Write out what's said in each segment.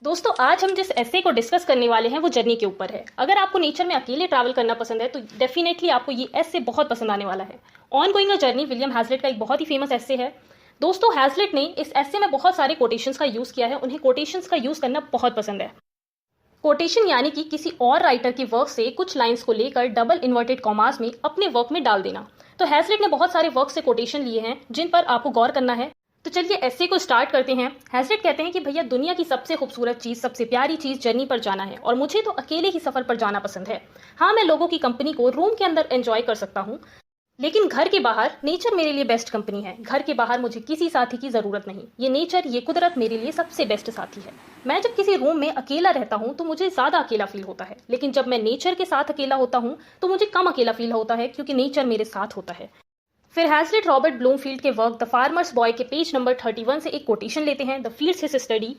दोस्तों आज हम जिस एसे को डिस्कस करने वाले हैं वो जर्नी के ऊपर है। अगर आपको नेचर में अकेले ट्रैवल करना पसंद है तो डेफिनेटली आपको ये एसे बहुत पसंद आने वाला है। On going a journey William Hazlitt का एक बहुत ही फेमस एसे है। दोस्तों हैजलिट ने इस एसे में बहुत सारे कोटेशंस का यूज किया है। उन्हें कोटेशंस का यूज करना बहुत पसंद है। कोटेशन यानी कि किसी और राइटर के वर्क से कुछ लाइंस को लेकर डबल इन्वर्टेड कॉमास में अपने वर्क में डाल देना। तो हैजलिट ने बहुत सारे वर्क से कोटेशन लिए हैं जिन पर आपको गौर करना है। तो चलिए ऐसे को स्टार्ट करते हैं। हैजलिट कहते हैं कि भैया दुनिया की सबसे खूबसूरत चीज, सबसे प्यारी चीज जर्नी पर जाना है और मुझे तो अकेले ही सफर पर जाना पसंद है। हाँ, मैं लोगों की कंपनी को रूम के अंदर एंजॉय कर सकता हूँ, लेकिन घर के बाहर नेचर मेरे लिए बेस्ट कंपनी है। घर के बाहर मुझे किसी साथी की जरूरत नहीं। ये नेचर, ये कुदरत मेरे लिए सबसे बेस्ट साथी है। मैं जब किसी रूम में अकेला रहता हूँ तो मुझे ज्यादा अकेला फील होता है, लेकिन जब मैं नेचर के साथ अकेला होता हूँ तो मुझे कम अकेला फील होता है, क्योंकि नेचर मेरे साथ होता है। फिर हैजलिट रॉबर्ट ब्लूमफील्ड के वर्क द फार्मर्स बॉय के पेज नंबर 31 से एक कोटेशन लेते हैं। The fields his study,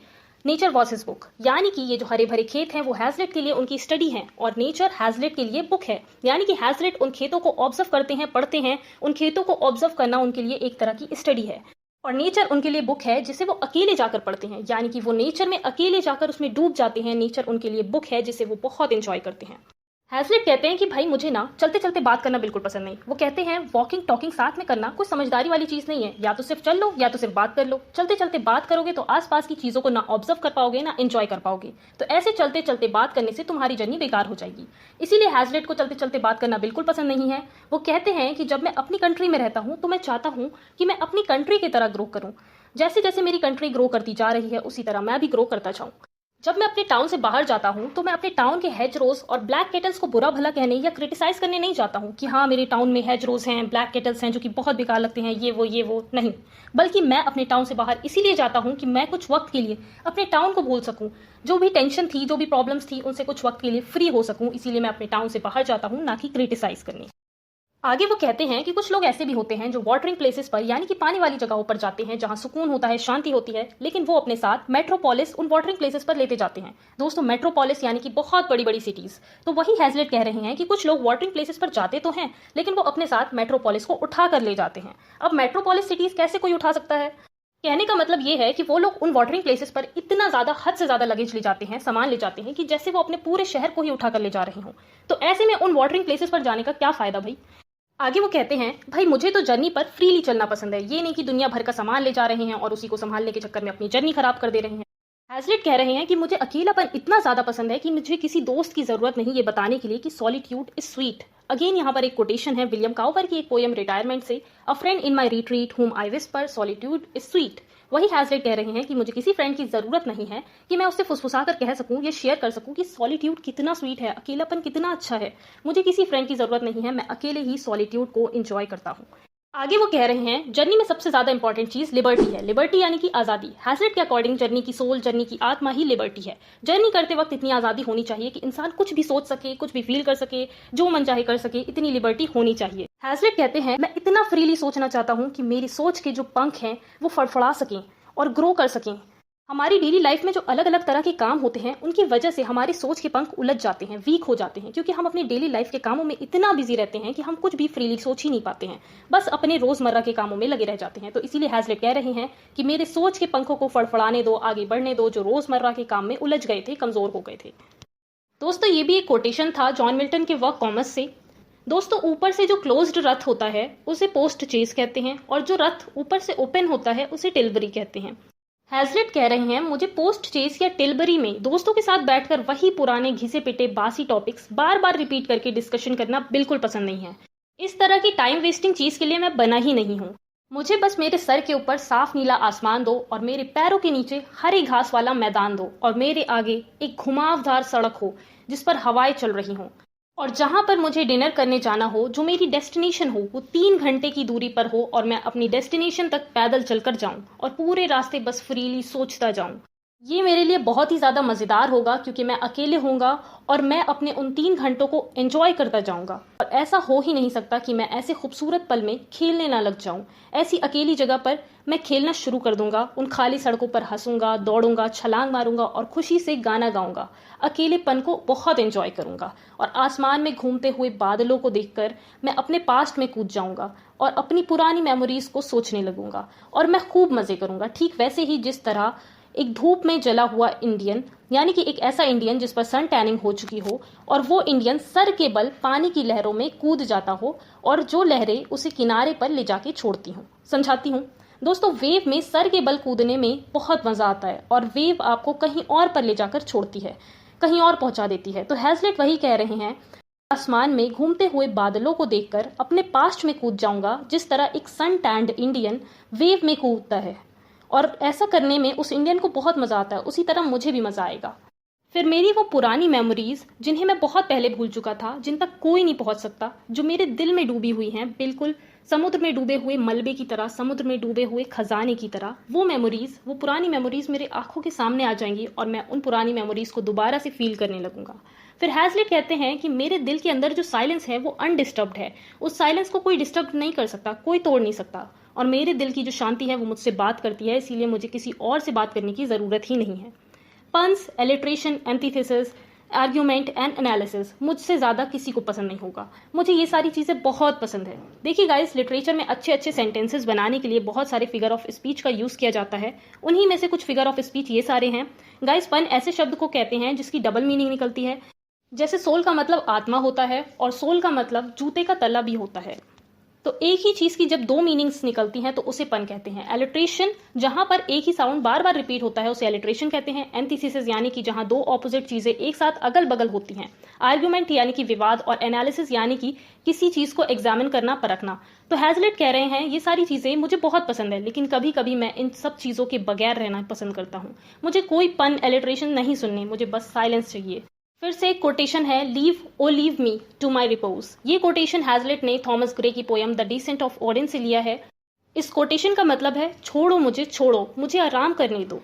nature was his book. यानी कि ये जो हरे भरे खेत हैं वो हैजलिट के लिए उनकी स्टडी है और नेचर हैजलिट के लिए बुक है। यानी कि हैजलिट उन खेतों को ऑब्जर्व करते हैं, पढ़ते हैं। उन खेतों को ऑब्जर्व करना उनके लिए एक तरह की स्टडी है और नेचर उनके लिए बुक है जिसे वो अकेले जाकर पढ़ते हैं। यानी कि वो नेचर में अकेले जाकर उसमें डूब जाते हैं। नेचर उनके लिए बुक है जिसे वो बहुत इंजॉय करते हैं। हैजलिट कहते हैं कि भाई मुझे ना चलते चलते बात करना बिल्कुल पसंद नहीं। वो कहते हैं वॉकिंग टॉकिंग साथ में करना कोई समझदारी वाली चीज नहीं है। या तो सिर्फ चल लो या तो सिर्फ बात कर लो। चलते चलते बात करोगे तो आसपास की चीजों को ना ऑब्जर्व कर पाओगे ना एंजॉय कर पाओगे। तो ऐसे चलते चलते बात करने से तुम्हारी जर्नी बेकार हो जाएगी। इसीलिए हैजलिट को चलते चलते बात करना बिल्कुल पसंद नहीं है। वो कहते हैं कि जब मैं अपनी कंट्री में रहता हूँ तो मैं चाहता हूँ कि मैं अपनी कंट्री की तरह ग्रो करूँ। जैसे जैसे मेरी कंट्री ग्रो करती जा रही है उसी तरह मैं भी ग्रो करता जाऊँ। जब मैं अपने टाउन से बाहर जाता हूँ तो मैं अपने टाउन के हेज रोज और ब्लैक केटल्स को बुरा भला कहने या क्रिटिसाइज करने नहीं जाता हूँ कि हाँ मेरे टाउन में हेज रोज हैं, ब्लैक केटल्स हैं जो कि बहुत बेकार लगते हैं, ये वो नहीं। बल्कि मैं अपने टाउन से बाहर इसीलिए जाता हूँ कि मैं कुछ वक्त के लिए अपने टाउन को भूल सकूँ। जो भी टेंशन थी, जो भी प्रॉब्लम्स थी, उनसे कुछ वक्त के लिए फ्री हो सकूँ। इसीलिए मैं अपने टाउन से बाहर जाता हूँ, ना कि क्रिटिसाइज करने। आगे वो कहते हैं कि कुछ लोग ऐसे भी होते हैं जो वाटरिंग प्लेसेस पर यानी कि पानी वाली जगहों पर जाते हैं जहां सुकून होता है, शांति होती है, लेकिन वो अपने साथ मेट्रोपोलिस उन वाटरिंग प्लेसेस पर लेते जाते हैं। दोस्तों मेट्रोपोलिस यानी कि बहुत बड़ी बड़ी सिटीज। तो वही हैजलिट कह रहे हैं कि कुछ लोग वाटरिंग प्लेसेस पर जाते तो हैं लेकिन वो अपने साथ मेट्रोपोलिस को उठा कर ले जाते हैं। अब मेट्रोपोलिस सिटीज कैसे कोई उठा सकता है? कहने का मतलब ये है कि वो लोग उन वाटरिंग प्लेसेस पर इतना ज्यादा, हद से ज्यादा लगेज ले जाते हैं, सामान ले जाते हैं कि जैसे वो अपने पूरे शहर को ही उठा कर ले जा रहे हों। तो ऐसे में उन वाटरिंग प्लेसेस पर जाने का क्या फायदा भाई? आगे वो कहते हैं भाई मुझे तो जर्नी पर फ्रीली चलना पसंद है। ये नहीं कि दुनिया भर का सामान ले जा रहे हैं और उसी को संभालने के चक्कर में अपनी जर्नी खराब कर दे रहे हैं। हैजलिट कह रहे हैं कि मुझे अकेलापन इतना ज्यादा पसंद है कि मुझे किसी दोस्त की जरूरत नहीं ये बताने के लिए कि सॉलिट्यूड इज स्वीट। अगेन यहाँ पर एक कोटेशन है विलियम काउपर की एक पोएम रिटायरमेंट से। अ फ्रेंड इन माई रिट्रीट हुम आई विस्पर सॉलिट्यूड इज स्वीट। वही हैजलिट कह रहे हैं कि मुझे किसी फ्रेंड की जरूरत नहीं है कि मैं उससे फुसफुसा कर कह सकूं, ये शेयर कर सकूं कि सॉलिट्यूड कितना स्वीट है, अकेलापन कितना अच्छा है। मुझे किसी फ्रेंड की जरूरत नहीं है, मैं अकेले ही सॉलिट्यूड को एंजॉय करता हूँ। आगे वो कह रहे हैं जर्नी में सबसे ज्यादा इंपॉर्टेंट चीज लिबर्टी है। लिबर्टी यानी कि आजादी। हैजलिट के अकॉर्डिंग जर्नी की सोल, जर्नी की आत्मा ही लिबर्टी है। जर्नी करते वक्त इतनी आजादी होनी चाहिए कि इंसान कुछ भी सोच सके, कुछ भी फील कर सके, जो मन चाहे कर सके, इतनी लिबर्टी होनी चाहिए। हैजलिट कहते हैं मैं इतना फ्रीली सोचना चाहता हूँ कि मेरी सोच के जो पंख हैं वो फड़फड़ा सकें और ग्रो कर सकें। हमारी डेली लाइफ में जो अलग अलग तरह के काम होते हैं उनकी वजह से हमारे सोच के पंख उलझ जाते हैं, वीक हो जाते हैं, क्योंकि हम अपनी डेली लाइफ के कामों में इतना बिजी रहते हैं कि हम कुछ भी फ्रीली सोच ही नहीं पाते हैं, बस अपने रोजमर्रा के कामों में लगे रह जाते हैं। तो इसीलिए हैजलिट कह रहे हैं कि मेरे सोच के पंखों को फड़फड़ाने दो, आगे बढ़ने दो, जो रोजमर्रा के काम में उलझ गए थे, कमजोर हो गए थे। दोस्तों ये भी एक कोटेशन था जॉन मिल्टन के वर्क कॉमर्स से। दोस्तों ऊपर से जो क्लोज्ड रथ होता है उसे पोस्ट चेज कहते हैं और जो रथ ऊपर से ओपन होता है उसे टिलबरी कहते हैं। हैजलिट कह रहे हैं मुझे पोस्ट चेस या टिलबरी में दोस्तों के साथ बैठकर वही पुराने घिसे पिटे बासी टॉपिक्स बार बार रिपीट करके डिस्कशन करना बिल्कुल पसंद नहीं है। इस तरह की टाइम वेस्टिंग चीज के लिए मैं बना ही नहीं हूँ। मुझे बस मेरे सर के ऊपर साफ नीला आसमान दो और मेरे पैरों के नीचे हरी घास वाला मैदान दो और मेरे आगे एक घुमावदार सड़क हो जिस पर हवाएं चल रही हों और जहां पर मुझे डिनर करने जाना हो, जो मेरी डेस्टिनेशन हो वो 3 घंटे की दूरी पर हो और मैं अपनी डेस्टिनेशन तक पैदल चलकर जाऊं और पूरे रास्ते बस फ्रीली सोचता जाऊं। ये मेरे लिए बहुत ही ज़्यादा मज़ेदार होगा क्योंकि मैं अकेले होऊंगा और मैं अपने उन 3 घंटों को एंजॉय करता जाऊंगा। और ऐसा हो ही नहीं सकता कि मैं ऐसे खूबसूरत पल में खेलने ना लग जाऊं। ऐसी अकेली जगह पर मैं खेलना शुरू कर दूंगा, उन खाली सड़कों पर हंसूंगा, दौड़ूंगा, छलांग मारूंगा और खुशी से गाना गाऊंगा। अकेलेपन को बहुत एंजॉय करूंगा और आसमान में घूमते हुए बादलों को देखकर मैं अपने पास्ट में कूद जाऊंगा और अपनी पुरानी मेमोरीज को सोचने लगूंगा और मैं खूब मज़े करूंगा, ठीक वैसे ही जिस तरह एक धूप में जला हुआ इंडियन, यानी कि एक ऐसा इंडियन जिस पर सन टैनिंग हो चुकी हो और वो इंडियन सर के बल पानी की लहरों में कूद जाता हो और जो लहरें उसे किनारे पर ले जाके छोड़ती हूँ। समझाती हूँ दोस्तों, वेव में सर के बल कूदने में बहुत मजा आता है और वेव आपको कहीं और पर ले जाकर छोड़ती है, कहीं और पहुंचा देती है। तो हैजलिट वही कह रहे हैं, आसमान में घूमते हुए बादलों को देखकर अपने पास्ट में कूद जाऊंगा जिस तरह एक सन टैंड इंडियन वेव में कूदता है, और ऐसा करने में उस इंडियन को बहुत मजा आता है, उसी तरह मुझे भी मजा आएगा। फिर मेरी वो पुरानी मेमोरीज जिन्हें मैं बहुत पहले भूल चुका था, जिन तक कोई नहीं पहुंच सकता, जो मेरे दिल में डूबी हुई हैं, बिल्कुल समुद्र में डूबे हुए मलबे की तरह, समुद्र में डूबे हुए खजाने की तरह, वो मेमोरीज, वो पुरानी मेमोरीज मेरे आंखों के सामने आ जाएंगी और मैं उन पुरानी मेमोरीज को दोबारा से फील करने लगूंगा। फिर हैजलिट कहते हैं कि मेरे दिल के अंदर जो साइलेंस है वो अनडिस्टर्ब्ड है, उस साइलेंस को कोई डिस्टर्ब नहीं कर सकता, कोई तोड़ नहीं सकता, और मेरे दिल की जो शांति है वो मुझसे बात करती है, इसीलिए मुझे किसी और से बात करने की जरूरत ही नहीं है। Puns, alliteration, antithesis, argument and analysis मुझसे ज़्यादा किसी को पसंद नहीं होगा। मुझे ये सारी चीज़ें बहुत पसंद है। देखिए गाइस, लिटरेचर में अच्छे अच्छे सेंटेंसेस बनाने के लिए बहुत सारे फिगर ऑफ स्पीच का यूज़ किया जाता है। उन्हीं में से कुछ फिगर ऑफ स्पीच ये सारे हैं। गाइस, पन ऐसे शब्द को कहते हैं जिसकी डबल मीनिंग निकलती है। जैसे सोल का मतलब आत्मा होता है और सोल का मतलब जूते का तला भी होता है। तो एक ही चीज की जब दो मीनिंग्स निकलती हैं तो उसे पन कहते हैं। एलिट्रेशन, जहां पर एक ही साउंड बार बार रिपीट होता है, उसे एलिट्रेशन कहते हैं। एंटीथेसिस यानी कि जहां दो ऑपोजिट चीजें एक साथ अगल बगल होती हैं। आर्ग्यूमेंट यानी कि विवाद, और एनालिसिस यानी कि किसी चीज को एग्जामिन करना, परखना। तो हैजलिट कह रहे हैं ये सारी चीजें मुझे बहुत पसंद है, लेकिन कभी कभी मैं इन सब चीजों के बगैर रहना पसंद करता हूँ। मुझे कोई पन, एलिट्रेशन नहीं सुननी, मुझे बस साइलेंस चाहिए। फिर से एक कोटेशन है, leave O leave me to my repose. ये कोटेशन हैजलिट ने थॉमस ग्रे की poem the descent of Odin से लिया है। इस कोटेशन का मतलब है, छोड़ो मुझे आराम करने दो।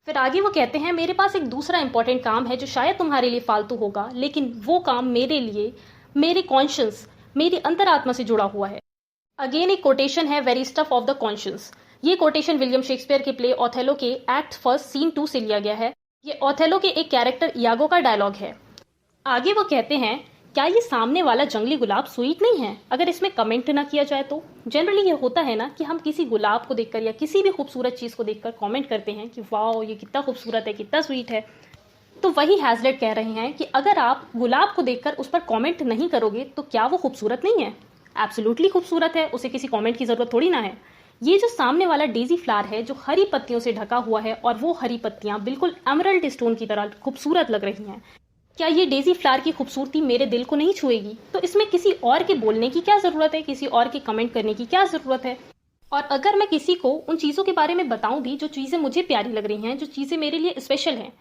फिर आगे वो कहते हैं, मेरे पास एक दूसरा इंपॉर्टेंट काम है जो शायद तुम्हारे लिए फालतू होगा, लेकिन वो काम मेरे लिए, मेरे कॉन्शियस, मेरी अंतरात्मा से जुड़ा हुआ है। अगेन एक कोटेशन है, very stuff of the conscious. ये कोटेशन विलियम शेक्सपियर के प्ले ओथेलो के एक्ट फर्स्ट सीन 2 से लिया गया है। ये ओथेलो के एक कैरेक्टर यागो का डायलॉग है। आगे वो कहते हैं, क्या ये सामने वाला जंगली गुलाब स्वीट नहीं है अगर इसमें कमेंट ना किया जाए तो? जनरली ये होता है ना कि हम किसी गुलाब को देखकर या किसी भी खूबसूरत चीज को देखकर कमेंट करते हैं कि वाओ ये कितना खूबसूरत है, कितना स्वीट है। तो वही हैजलिट कह रहे हैं कि अगर आप गुलाब को देखकर उस पर कमेंट नहीं करोगे तो क्या वो खूबसूरत नहीं है? एब्सोल्युटली खूबसूरत है, उसे किसी कमेंट की जरूरत थोड़ी ना है। ये जो सामने वाला डेजी फ्लावर है जो हरी पत्तियों से ढका हुआ है, और वो हरी पत्तियां बिल्कुल एमरल्ड स्टोन की तरह खूबसूरत लग रही हैं, क्या ये डेजी फ्लावर की खूबसूरती मेरे दिल को नहीं छुएगी? तो इसमें किसी और के बोलने की क्या जरूरत है, किसी और के कमेंट करने की क्या जरूरत है? और अगर मैं किसी को उन चीजों के बारे में बताऊं भी जो चीजें मुझे प्यारी लग रही हैं, जो चीजें मेरे लिए स्पेशल हैं,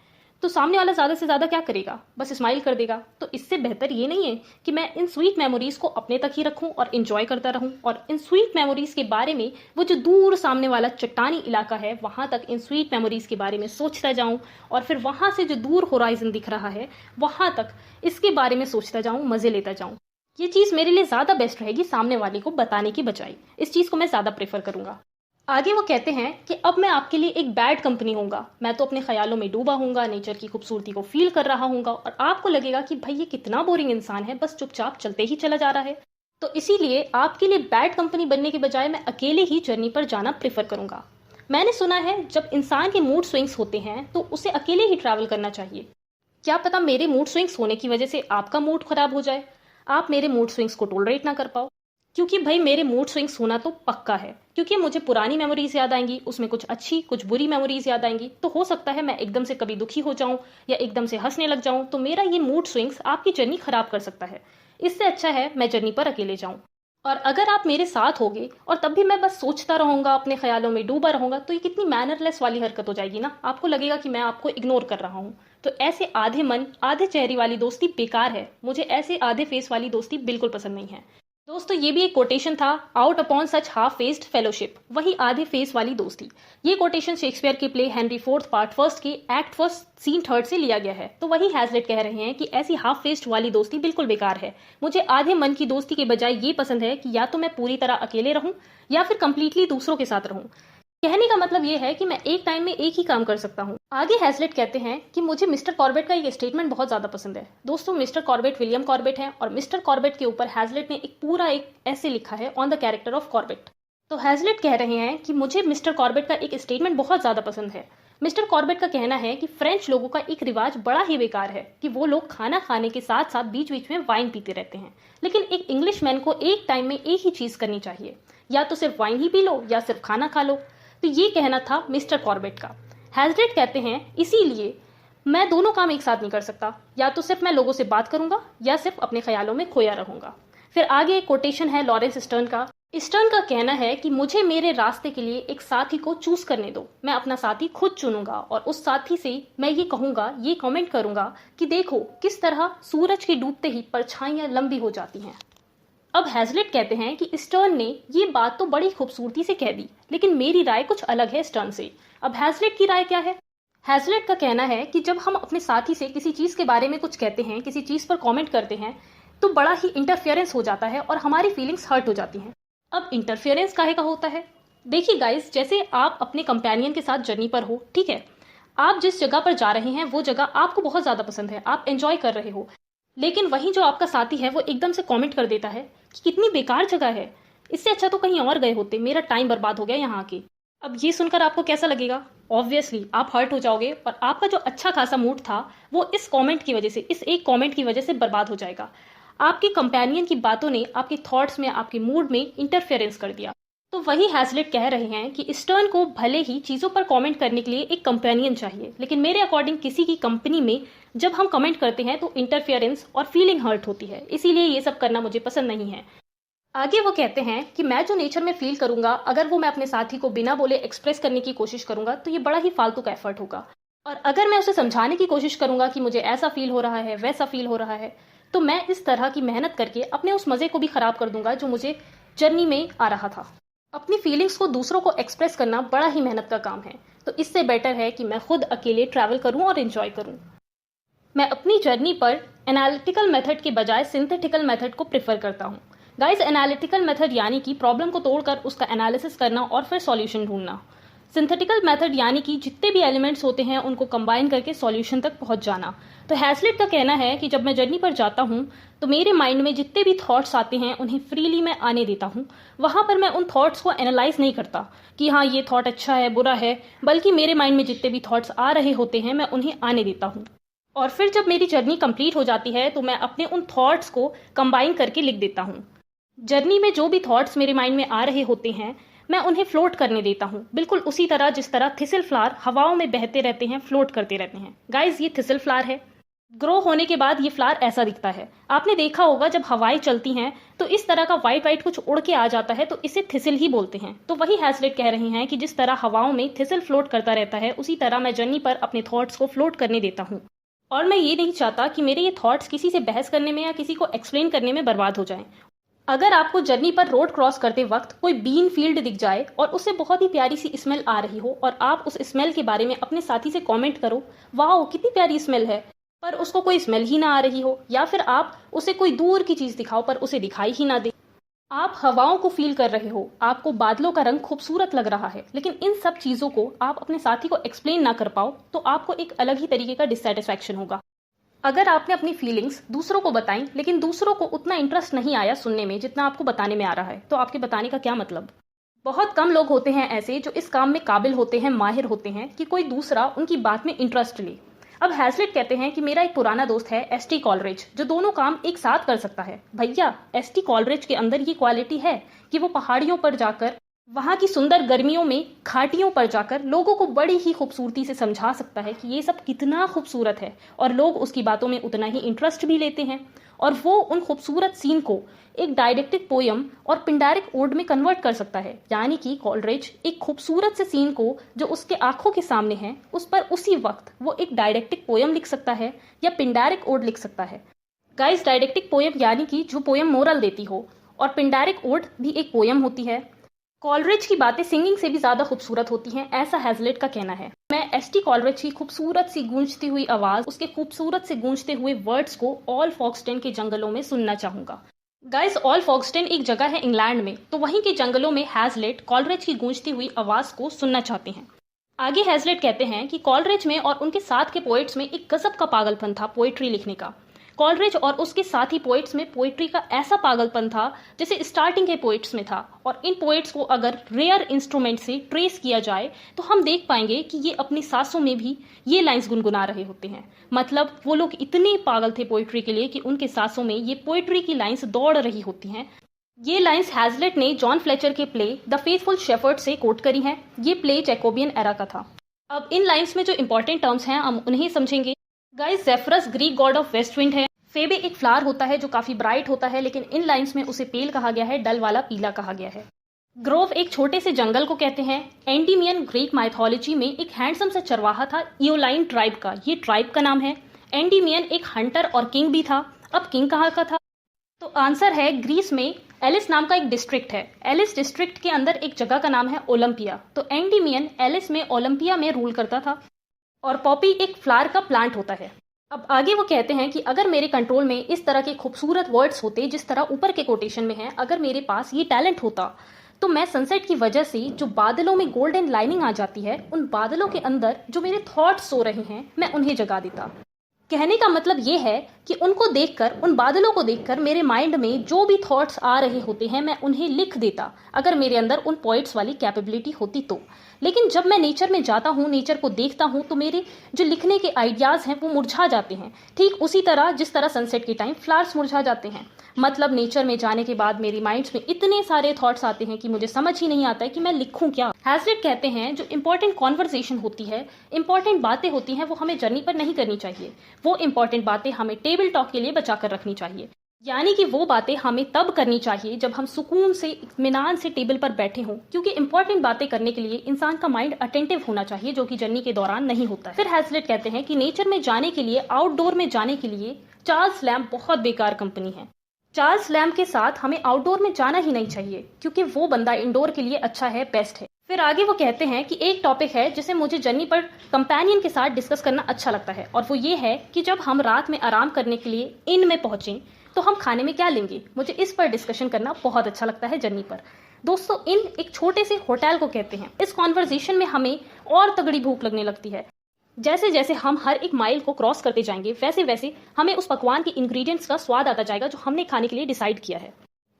तो सामने वाला ज्यादा से ज्यादा क्या करेगा? बस स्माइल कर देगा। तो इससे बेहतर ये नहीं है कि मैं इन स्वीट मेमोरीज को अपने तक ही रखूं और इंजॉय करता रहूं, और इन स्वीट मेमोरीज के बारे में, वो जो दूर सामने वाला चट्टानी इलाका है वहां तक इन स्वीट मेमोरीज के बारे में सोचता जाऊं, और फिर वहां से जो दूर होराइजन दिख रहा है वहां तक इसके बारे में सोचता जाऊं, मजे लेता जाऊं। ये चीज मेरे लिए ज्यादा बेस्ट रहेगी सामने वाले को बताने की बजाय। इस चीज को मैं ज्यादा प्रेफर करूंगा। आगे वो कहते हैं कि अब मैं आपके लिए एक बैड कंपनी होऊंगा। मैं तो अपने ख्यालों में डूबा हूंगा, नेचर की खूबसूरती को फील कर रहा हूंगा, और आपको लगेगा कि भाई ये कितना बोरिंग इंसान है, बस चुपचाप चलते ही चला जा रहा है। तो इसीलिए आपके लिए बैड कंपनी बनने के बजाय मैं अकेले ही जर्नी पर जाना प्रेफर करूंगा। मैंने सुना है जब इंसान के मूड स्विंग्स होते हैं तो उसे अकेले ही ट्रैवल करना चाहिए। क्या पता मेरे मूड स्विंग्स होने की वजह से आपका मूड खराब हो जाए, आप मेरे मूड स्विंग्स को टॉलरेट ना कर पाओ। क्योंकि भाई मेरे मूड स्विंग्स होना तो पक्का है, क्योंकि मुझे पुरानी मेमोरीज याद आएंगी, उसमें कुछ अच्छी कुछ बुरी मेमोरीज याद आएंगी। तो हो सकता है मैं एकदम से कभी दुखी हो जाऊं या एकदम से हंसने लग जाऊं, तो मेरा ये मूड स्विंग्स आपकी जर्नी खराब कर सकता है। इससे अच्छा है मैं जर्नी पर अकेले जाऊं। और अगर आप मेरे साथ होगे और तब भी मैं बस सोचता रहूंगा, अपने ख्यालों में डूबा रहूंगा, तो ये कितनी मैनरलेस वाली हरकत हो जाएगी ना। आपको लगेगा कि मैं आपको इग्नोर कर रहा हूँ। तो ऐसे आधे मन आधे चेहरे वाली दोस्ती बेकार है। मुझे ऐसे आधे फेस वाली दोस्ती बिल्कुल पसंद नहीं है। दोस्तों ये भी एक कोटेशन था, आउट अपॉन सच हाफ फेस्ड फेलोशिप, वही आधे फेस वाली दोस्ती। ये कोटेशन शेक्सपियर के play Henry fourth part first के एक्ट फर्स्ट सीन थर्ड से लिया गया है। तो वही हैजलिट कह रहे हैं कि ऐसी हाफ फेस्ड वाली दोस्ती बिल्कुल बेकार है। मुझे आधे मन की दोस्ती के बजाय ये पसंद है कि या तो मैं पूरी तरह अकेले रहूं या फिर कंप्लीटली दूसरों के साथ रहूं। कहने का मतलब ये है कि मैं एक टाइम में एक ही काम कर सकता हूँ। आगे हैजलिट कहते हैं कि मुझे मिस्टर कॉर्बेट का एक स्टेटमेंट बहुत ज्यादा पसंद है। दोस्तों मिस्टर कॉर्बेट विलियम कॉर्बेट हैं, और मिस्टर कॉर्बेट के ऊपर हैजलिट ने एक पूरा एक ऐसे लिखा है, on the character of Corbett. तो हैजलिट कह रहे हैं कि मुझे मिस्टर कॉर्बेट का एक स्टेटमेंट बहुत ज्यादा पसंद है। मिस्टर कॉर्बेट का कहना है कि फ्रेंच लोगों का एक रिवाज बड़ा ही बेकार है कि वो लोग खाना खाने के साथ साथ बीच बीच में वाइन पीते रहते हैं, लेकिन एक इंग्लिशमैन को एक टाइम में एक ही चीज करनी चाहिए, या तो सिर्फ वाइन ही पी लो या सिर्फ खाना खा लो। तो ये कहना था मिस्टर कॉर्बेट का। हैजलिट कहते हैं इसीलिए मैं दोनों काम एक साथ नहीं कर सकता, या तो सिर्फ मैं लोगों से बात करूंगा या सिर्फ अपने ख्यालों में खोया रहूंगा। फिर आगे एक कोटेशन है लॉरेंस स्टर्न का। स्टर्न का कहना है कि मुझे मेरे रास्ते के लिए एक साथी को चूज करने दो, मैं अपना साथी खुद चुनूंगा और उस साथी से मैं ये कहूंगा, ये कमेंट करूंगा कि देखो किस तरह सूरज के डूबते ही परछाइयां लंबी हो जाती हैं। अब हैजलिट कहते हैं कि स्टर्न ने ये बात तो बड़ी खूबसूरती से कह दी, लेकिन मेरी राय कुछ अलग है स्टर्न से। अब हैजलिट की राय क्या है? हैजलिट का कहना है कि जब हम अपने साथी से किसी चीज के बारे में कुछ कहते हैं, किसी चीज पर कमेंट करते हैं, तो बड़ा ही इंटरफेरेंस हो जाता है और हमारी फीलिंग्स हर्ट हो जाती हैं। अब इंटरफेरेंस काहे का होता है? देखिए गाइस, जैसे आप अपने कंपेनियन के साथ जर्नी पर हो, ठीक है, आप जिस जगह पर जा रहे हैं वो जगह आपको बहुत ज्यादा पसंद है, आप एंजॉय कर रहे हो, लेकिन वहीं जो आपका साथी है वो एकदम से कमेंट कर देता है कि कितनी बेकार जगह है, इससे अच्छा तो कहीं और गए होते, मेरा टाइम बर्बाद हो गया यहाँ आके। अब ये सुनकर आपको कैसा लगेगा? ऑब्वियसली आप हर्ट हो जाओगे और आपका जो अच्छा खासा मूड था वो इस कमेंट की वजह से, इस एक कमेंट की वजह से बर्बाद हो जाएगा। आपके कंपेनियन की बातों ने आपके थॉट्स में, आपके मूड में इंटरफेरेंस कर दिया। तो वही हैजलिट कह रहे हैं कि स्टर्न को भले ही चीजों पर कमेंट करने के लिए एक कंपेनियन चाहिए, लेकिन मेरे अकॉर्डिंग किसी की कंपनी में जब हम कमेंट करते हैं तो इंटरफेरेंस और फीलिंग हर्ट होती है, इसीलिए ये सब करना मुझे पसंद नहीं है। आगे वो कहते हैं कि मैं जो नेचर में फील करूंगा, अगर वो मैं अपने साथी को बिना बोले एक्सप्रेस करने की कोशिश करूंगा तो ये बड़ा ही फालतू का एफर्ट होगा। और अगर मैं उसे समझाने की कोशिश करूंगा कि मुझे ऐसा फील हो रहा है, वैसा फील हो रहा है, तो मैं इस तरह की मेहनत करके अपने उस मजे को भी खराब कर दूंगा जो मुझे जर्नी में आ रहा था। अपनी फीलिंग्स को दूसरों को एक्सप्रेस करना बड़ा ही मेहनत का काम है, तो इससे बेटर है कि मैं खुद अकेले ट्रैवल करूं और एंजॉय करूं। मैं अपनी जर्नी पर एनालिटिकल मेथड के बजाय सिंथेटिकल मेथड को प्रेफर करता हूं। गाइस, एनालिटिकल मेथड यानी कि प्रॉब्लम को तोड़कर उसका एनालिसिस करना और फिर सॉल्यूशन ढूंढना। सिंथेटिकल मेथड यानी कि जितने भी एलिमेंट्स होते हैं उनको कंबाइन करके सॉल्यूशन तक पहुंच जाना। तो हैजलिट का कहना है कि जब मैं जर्नी पर जाता हूं तो मेरे माइंड में जितने भी थॉट्स आते हैं उन्हें फ्रीली मैं आने देता हूं। वहां पर मैं उन थॉट्स को एनालाइज नहीं करता कि हाँ ये थॉट अच्छा है, बुरा है, बल्कि मेरे माइंड में जितने भी थॉट्स आ रहे होते हैं मैं उन्हें आने देता हूँ। और फिर जब मेरी जर्नी कंप्लीट हो जाती है तो मैं अपने उन थॉट्स को कंबाइन करके लिख देता हूँ। जर्नी में जो भी थॉट्स मेरे माइंड में आ रहे होते हैं मैं उन्हें फ्लोट करने देता हूँ, बिल्कुल उसी तरह जिस तरह थिसल फ्लावर हवाओं में बहते रहते हैं, फ्लोट करते रहते हैं। गाइज, ये थिसल फ्लावर है। ग्रो होने के बाद ये फ्लावर ऐसा दिखता है। आपने देखा होगा जब हवाएं चलती हैं तो इस तरह का व्हाइट व्हाइट कुछ उड़ के आ जाता है, तो इसे थिसल ही बोलते हैं। तो वही हैजलिट कह रहे हैं कि जिस तरह हवाओं में थिसल फ्लोट करता रहता है, उसी तरह मैं जर्नी पर अपने थॉट्स को फ्लोट करने देता हूँ। और मैं ये नहीं चाहता कि मेरे ये थॉट्स किसी से बहस करने में या किसी को एक्सप्लेन करने में बर्बाद हो जाएं। अगर आपको जर्नी पर रोड क्रॉस करते वक्त कोई बीन फील्ड दिख जाए और उससे बहुत ही प्यारी सी स्मेल आ रही हो और आप उस स्मेल के बारे में अपने साथी से कमेंट करो, वाह कितनी प्यारी स्मेल है, पर उसको कोई स्मेल ही ना आ रही हो, या फिर आप उसे कोई दूर की चीज दिखाओ पर उसे दिखाई ही ना दे। आप हवाओं को फील कर रहे हो, आपको बादलों का रंग खूबसूरत लग रहा है, लेकिन इन सब चीजों को आप अपने साथी को एक्सप्लेन ना कर पाओ तो आपको एक अलग ही तरीके का डिससेटिस्फैक्शन होगा। अगर आपने अपनी फीलिंग्स दूसरों को बताई लेकिन दूसरों को उतना इंटरेस्ट नहीं आया सुनने में जितना आपको बताने में आ रहा है, तो आपके बताने का क्या मतलब? बहुत कम लोग होते हैं ऐसे जो इस काम में काबिल होते हैं, माहिर होते हैं कि कोई दूसरा उनकी बात में इंटरेस्ट ले। अब हैजलिट कहते हैं कि मेरा एक पुराना दोस्त है एसटी कॉलरिज, जो दोनों काम एक साथ कर सकता है। भैया, एसटी कॉलरिज के अंदर ये क्वालिटी है कि वो पहाड़ियों पर जाकर, वहां की सुंदर गर्मियों में घाटियों पर जाकर लोगों को बड़ी ही खूबसूरती से समझा सकता है कि ये सब कितना खूबसूरत है, और लोग उसकी बातों में उतना ही इंटरेस्ट भी लेते हैं, और वो उन खूबसूरत सीन को एक डायडेक्टिक पोयम और पिंडारिक ओड में कन्वर्ट कर सकता है। यानी कि कॉलरिज एक खूबसूरत से सीन को जो उसके आंखों के सामने है उस पर उसी वक्त वो एक डायडेक्टिक पोयम लिख सकता है या पिंडारिक ओड लिख सकता है। गाइस, डायडेक्टिक पोयम यानी कि जो पोयम मोरल देती हो, और पिंडारिक ओड भी एक पोयम होती है। कॉलरिज की बातें सिंगिंग से भी ज्यादा खूबसूरत होती हैं, ऐसा हैजलिट का कहना है। मैं एसटी कॉलरिज की खूबसूरत सी गूंजती हुई आवाज, उसके खूबसूरत से गूंजते हुए वर्ड्स को ऑल फॉक्सटेन के जंगलों में सुनना चाहूंगा। गाइस, ऑल फॉक्सटेन एक जगह है इंग्लैंड में, तो वहीं के जंगलों में हैजलिट कॉलरिज की गूंजती हुई आवाज को सुनना चाहते हैं। आगे हैजलिट कहते हैं कि कॉलरिज में और उनके साथ के पोएट्स में एक गजब का पागलपन था पोएट्री लिखने का। कॉलरिज और उसके साथी पोइट्स में पोइट्री का ऐसा पागलपन था जैसे स्टार्टिंग के पोइट्स में था, और इन पोइट्स को अगर रेयर इंस्ट्रूमेंट से ट्रेस किया जाए तो हम देख पाएंगे कि ये अपनी सांसों में भी ये लाइंस गुनगुना रहे होते हैं। मतलब वो लोग इतने पागल थे पोइट्री के लिए कि उनके सांसों में ये पोइट्री की लाइंस दौड़ रही होती हैं। ये लाइंस हैजलिट ने जॉन फ्लेचर के प्ले द फेथफुल शेफर्ड से कोट करी हैं। ये प्ले जैकोबियन एरा का था। अब इन लाइंस में जो इंपॉर्टेंट टर्म्स हैं हम उन्हें समझेंगे। Guys, Zephyrus Greek god of west wind है। फेबे एक फ्लावर होता है जो काफी ब्राइट होता है, लेकिन इन लाइंस में उसे पेल कहा गया है, डल वाला पीला कहा गया है। ग्रोव एक छोटे से जंगल को कहते हैं। एंडीमियन ग्रीक माइथोलॉजी में एक हैंडसम सा चरवाहा था इयोलाइन ट्राइब का, ये ट्राइब का नाम है। एंडीमियन एक हंटर और किंग भी था। अब किंग कहाँ का था? तो आंसर है ग्रीस में एलिस नाम का एक डिस्ट्रिक्ट है। एलिस डिस्ट्रिक्ट के अंदर एक जगह का नाम है ओलंपिया। तो एंडीमियन एलिस में ओलंपिया में रूल करता था। और पॉपी एक फ्लावर का प्लांट होता है। अब आगे वो कहते हैं कि अगर मेरे कंट्रोल में इस तरह के खूबसूरत वर्ड्स होते जिस तरह ऊपर के कोटेशन में है, अगर मेरे पास ये टैलेंट होता तो मैं सनसेट की वजह से जो बादलों में गोल्डन लाइनिंग आ जाती है, उन बादलों के अंदर जो मेरे थॉट्स सो रहे हैं मैं उन्हें जगा देता। कहने का मतलब ये है कि उनको देखकर, उन बादलों को देखकर मेरे माइंड में जो भी थॉट्स आ रहे होते हैं मैं उन्हें लिख देता, अगर मेरे अंदर उन पोइट्स वाली कैपेबिलिटी होती तो। लेकिन जब मैं नेचर में जाता हूँ, नेचर को देखता हूँ, तो मेरे जो लिखने के आइडियाज हैं वो मुरझा जाते हैं, ठीक उसी तरह जिस तरह सनसेट के टाइम फ्लावर्स मुरझा जाते हैं। मतलब नेचर में जाने के बाद मेरी माइंड्स में इतने सारे थॉट्स आते हैं कि मुझे समझ ही नहीं आता है कि मैं लिखूं क्या। हैजलिट कहते हैं जो इंपॉर्टेंट कॉन्वर्सेशन होती है, इंपॉर्टेंट बातें होती हैं, वो हमें जर्नी पर नहीं करनी चाहिए। वो इंपॉर्टेंट बातें हमें टेबल टॉक के लिए बचा कर रखनी चाहिए। यानी कि वो बातें हमें तब करनी चाहिए जब हम सुकून से, इत्मीनान से टेबल पर बैठे हों, क्योंकि इंपॉर्टेंट बातें करने के लिए इंसान का माइंड अटेंटिव होना चाहिए, जो कि जर्नी के दौरान नहीं होता है। फिर हैजलिट कहते हैं कि नेचर में जाने के लिए, आउटडोर में जाने के लिए चार्ल्स लैम्ब बहुत बेकार कंपनी है। चार्ल्स लैम्ब के साथ हमें आउटडोर में जाना ही नहीं चाहिए, क्योंकि वो बंदा इंडोर के लिए अच्छा है, बेस्ट है। फिर आगे वो कहते हैं कि एक टॉपिक है जिसे मुझे जर्नी पर कंपेनियन के साथ डिस्कस करना अच्छा लगता है, और वो ये है कि जब हम रात में आराम करने के लिए इन में पहुंचे तो हम खाने में क्या लेंगे। मुझे इस पर डिस्कशन करना बहुत अच्छा लगता है जर्नी पर। दोस्तों, इन एक छोटे से होटल को कहते हैं। इस कॉन्वर्सेशन में हमें और तगड़ी भूख लगने लगती है। जैसे जैसे हम हर एक माइल को क्रॉस करते जाएंगे, वैसे वैसे हमें उस पकवान के इंग्रेडिएंट्स का स्वाद आता जाएगा जो हमने खाने के लिए डिसाइड किया है।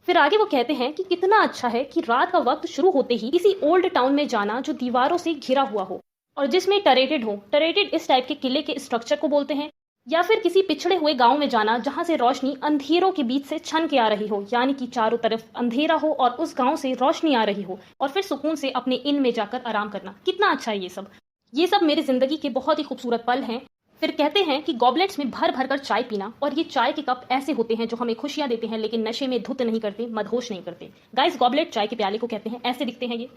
फिर आगे वो कहते हैं कि कितना अच्छा है कि रात का वक्त शुरू होते ही किसी ओल्ड टाउन में जाना जो दीवारों से घिरा हुआ हो और जिसमें टरेटेड हो। टरेटेड इस टाइप के किले के स्ट्रक्चर को बोलते हैं। या फिर किसी पिछड़े हुए गांव में जाना जहां से रोशनी अंधेरों के बीच से छन के आ रही हो, यानी कि चारों तरफ अंधेरा हो और उस गांव से रोशनी आ रही हो, और फिर सुकून से अपने इन में जाकर आराम करना। कितना अच्छा है ये सब मेरी जिंदगी के बहुत ही खूबसूरत पल हैं। फिर कहते हैं कि गॉबलेट्स में भर भर कर चाय पीना, और ये चाय के कप ऐसे होते हैं जो हमें खुशियां देते हैं लेकिन नशे में धुत नहीं करते, मदहोश नहीं करते। गाइस, गॉबलेट चाय के प्याले को कहते हैं, ऐसे दिखते हैं ये।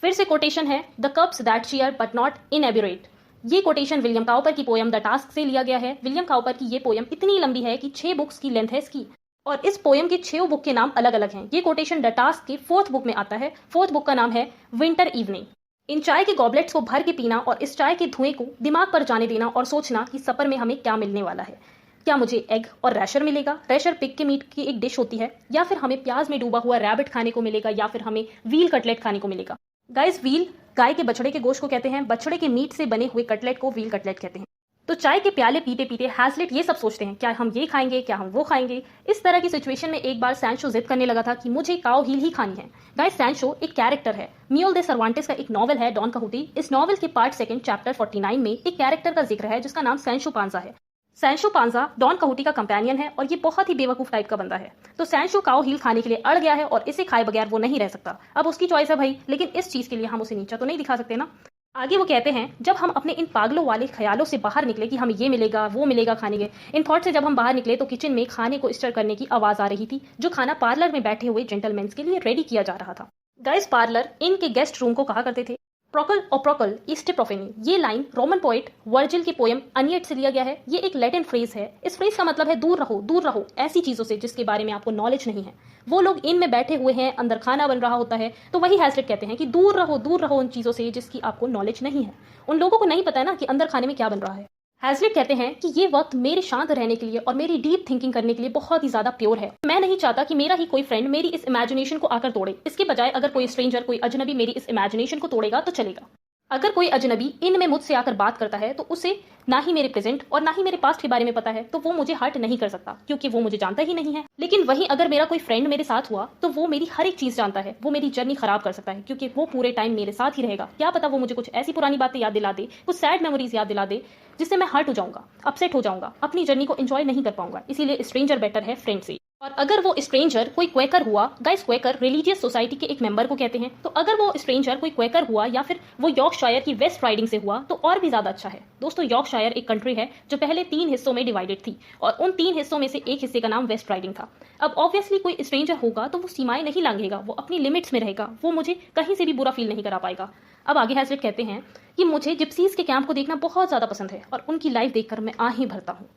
फिर से कोटेशन है, the cups that cheer but not inebriate. ये कोटेशन विलियम काउपर की पोयम द टास्क से लिया गया है। विलियम काउपर की ये पोयम इतनी लंबी है कि 6 बुक्स की लेंथ है इसकी, और इस पोयम के 6 बुक के नाम अलग अलग हैं। ये कोटेशन द टास्क के 4th बुक में आता है। 4th बुक का नाम है विंटर इवनिंग। इन चाय के गॉबलेट्स को भर के पीना और इस चाय के धुएं को दिमाग पर जाने देना और सोचना कि सफर में हमें क्या मिलने वाला है। क्या मुझे एग और रैशर मिलेगा? रैशर पिग के मीट की एक डिश होती है। या फिर हमें प्याज में डूबा हुआ रैबिट खाने को मिलेगा, या फिर हमें व्हील कटलेट खाने को मिलेगा। गाइस, व्हील गाय के बछड़े के गोश्त को कहते हैं, बछड़े के मीट से बने हुए कटलेट को व्हील कटलेट कहते हैं। तो चाय के प्याले पीते पीते हैजलिट ये सब सोचते हैं, क्या हम ये खाएंगे, क्या हम वो खाएंगे। इस तरह की सिचुएशन में एक बार सैंचो जिद करने लगा था कि मुझे काऊ हील ही खानी है। गाइस, सैंचो एक कैरेक्टर है। मियोल दे सर्वांटेस का एक नॉवल है डॉन काहुटी। इस नॉवल के पार्ट 2 चैप्टर 49 में एक कैरेक्टर का जिक्र है जिसका नाम सैंचो पांजा है। सैंचो पांजा डॉन काहुटी का कंपेनियन है और ये बहुत ही बेवकूफ टाइप का बंदा है। तो सैंचो काऊ हील खाने के लिए अड़ गया है और इसे खाए बगैर वो नहीं रह सकता। अब उसकी चॉइस है भाई, लेकिन इस चीज के लिए हम उसे नीचा तो नहीं दिखा सकते ना। आगे वो कहते हैं, जब हम अपने इन पागलों वाले ख्यालों से बाहर निकले कि हमें ये मिलेगा वो मिलेगा खाने के, इन थॉट से जब हम बाहर निकले तो किचन में खाने को स्टर करने की आवाज आ रही थी, जो खाना पार्लर में बैठे हुए जेंटलमैन के लिए रेडी किया जा रहा था। गाइस, पार्लर इनके गेस्ट रूम को कहा करते थे। प्रोकल और प्रोकल ईस्टेप्रोफेनी, ये लाइन रोमन पोएट वर्जिल की पोयम अनियट से लिया गया है। ये एक लैटिन फ्रेज है। इस फ्रेज का मतलब है दूर रहो ऐसी चीजों से जिसके बारे में आपको नॉलेज नहीं है। वो लोग इन में बैठे हुए हैं, अंदर खाना बन रहा होता है, तो वही हैजलिट कहते हैं कि दूर रहो उन चीजों से जिसकी आपको नॉलेज नहीं है। उन लोगों को नहीं पता है ना कि अंदर खाने में क्या बन रहा है। हैजलिट कहते हैं कि ये वक्त मेरे शांत रहने के लिए और मेरी डीप थिंकिंग करने के लिए बहुत ही ज्यादा प्योर है। मैं नहीं चाहता कि मेरा ही कोई फ्रेंड मेरी इस इमेजिनेशन को आकर तोड़े। इसके बजाय अगर कोई स्ट्रेंजर, कोई अजनबी मेरी इस इमेजिनेशन को तोड़ेगा तो चलेगा। अगर कोई अजनबी इन में मुझसे आकर बात करता है तो उसे ना ही मेरे प्रेजेंट और ना ही मेरे पास्ट के बारे में पता है, तो वो मुझे हर्ट नहीं कर सकता क्योंकि वो मुझे जानता ही नहीं है। लेकिन वहीं अगर मेरा कोई फ्रेंड मेरे साथ हुआ तो वो मेरी हर एक चीज जानता है, वो मेरी जर्नी खराब कर सकता है क्योंकि वो पूरे टाइम मेरे साथ ही रहेगा। क्या पता वो मुझे कुछ ऐसी पुरानी बातें याद दिला दे, कुछ सैड मेमोरीज याद दिला दे जिससे मैं हर्ट हो जाऊंगा, अपसेट हो जाऊंगा, अपनी जर्नी को एंजॉय नहीं कर पाऊंगा। इसीलिए स्ट्रेंजर बेटर है फ्रेंड से। और अगर वो स्ट्रेंजर कोई क्वेकर हुआ, गाइस क्वेकर रिलीजियस सोसाइटी के एक मेंबर को कहते हैं, तो अगर वो स्ट्रेंजर कोई क्वेकर हुआ या फिर वो यॉर्कशायर की वेस्ट राइडिंग से हुआ तो और भी ज्यादा अच्छा है। दोस्तों यॉर्कशायर एक कंट्री है जो पहले 3 हिस्सों में डिवाइडेड थी और उन 3 हिस्सों में से एक हिस्से का नाम वेस्ट राइडिंग था। अब ऑब्वियसली कोई स्ट्रेंजर होगा तो वो सीमाएं नहीं लांघेगा, वो अपनी लिमिट्स में रहेगा, वो मुझे कहीं से भी बुरा फील नहीं करा पाएगा। अब आगे हैजलिट कहते हैं कि मुझे जिप्सीज के कैंप को देखना बहुत ज्यादा पसंद है और उनकी लाइफ देखकर मैं आह ही भरता हूँ।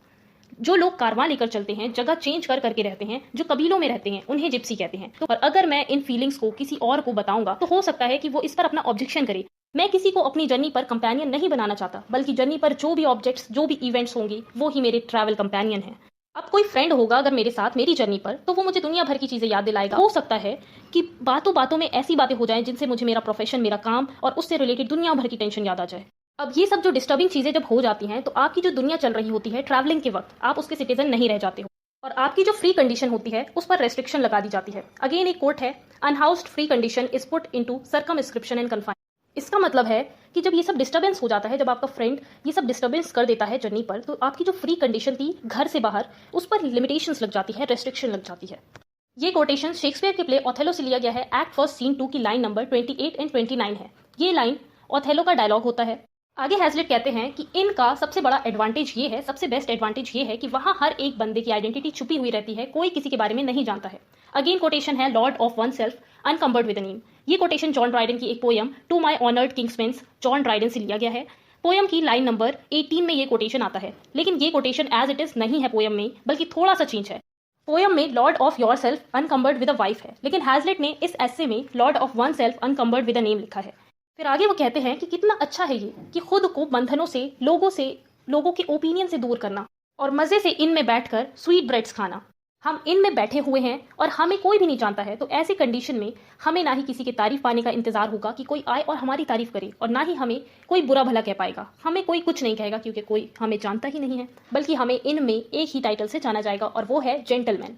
जो लोग कारवां लेकर चलते हैं, जगह चेंज कर करके रहते हैं, जो कबीलों में रहते हैं, उन्हें जिप्सी कहते हैं। तो अगर मैं इन फीलिंग्स को किसी और को बताऊंगा तो हो सकता है कि वो इस पर अपना ऑब्जेक्शन करे। मैं किसी को अपनी जर्नी पर कंपेनियन नहीं बनाना चाहता, बल्कि जर्नी पर जो भी ऑब्जेक्ट्स, जो भी इवेंट्स होंगे वो ही मेरे ट्रैवल कंपेनियन है। अब कोई फ्रेंड होगा अगर मेरे साथ मेरी जर्नी पर, तो वो मुझे दुनिया भर की चीजें याद दिलाएगा। हो सकता है कि बातों बातों में ऐसी बातें हो जाएं जिनसे मुझे मेरा प्रोफेशन, मेरा काम और उससे रिलेटेड दुनिया भर की टेंशन याद आ जाए। अब ये सब जो डिस्टर्बिंग चीजें जब हो जाती हैं तो आपकी जो दुनिया चल रही होती है ट्रैवलिंग के वक्त, आप उसके सिटीजन नहीं रह जाते हो और आपकी जो फ्री कंडीशन होती है उस पर रेस्ट्रिक्शन लगा दी जाती है। अगेन एक कोट है, unhoused free condition is put into circumscription and confine. इसका मतलब है कि जब ये सब डिस्टर्बेंस हो जाता है, जब आपका फ्रेंड ये सब डिस्टर्बेंस कर देता है जर्नी पर, तो आपकी जो फ्री कंडीशन थी घर से बाहर, उस पर लिमिटेशंस लग जाती है, रेस्ट्रिक्शन लग जाती है। ये कोटेशन शेक्सपियर के प्ले ओथेलो से लिया गया है। एक्ट फर्स्ट सीन 2 की लाइन नंबर 28 एंड 29 है। ये लाइन ओथेलो का डायलॉग होता है। आगे हैजलिट कहते हैं कि इनका सबसे बड़ा एडवांटेज ये है, सबसे बेस्ट एडवांटेज ये है कि वहां हर एक बंदे की आइडेंटिटी छुपी हुई रहती है, कोई किसी के बारे में नहीं जानता है। अगेन कोटेशन है lord of one self unencumbered with a name. ये कोटेशन जॉन ड्राइडन की एक poem to my honoured kinsman John Dryden से लिया गया है। पोयम की लाइन नंबर 18 में ये कोटेशन आता है, लेकिन ये कोटेशन एज इट इज नहीं है पोयम में, बल्कि थोड़ा सा चेंज है। पोयम में lord of your self unencumbered with a wife है, लेकिन हैजलिट ने इस एस्से में lord of one self unencumbered with a name लिखा है। फिर आगे वो कहते हैं कि कितना अच्छा है ये कि खुद को बंधनों से, लोगों के ओपिनियन से दूर करना और मजे से इन में बैठकर स्वीट ब्रेड्स खाना। हम इन में बैठे हुए हैं और हमें कोई भी नहीं जानता है, तो ऐसी कंडीशन में हमें ना ही किसी के तारीफ पाने का इंतजार होगा कि कोई आए और हमारी तारीफ करे, और ना ही हमें कोई बुरा भला कह पाएगा। हमें कोई कुछ नहीं कहेगा क्योंकि कोई हमें जानता ही नहीं है, बल्कि हमें इनमें एक ही टाइटल से जाना जाएगा और वो है जेंटलमैन।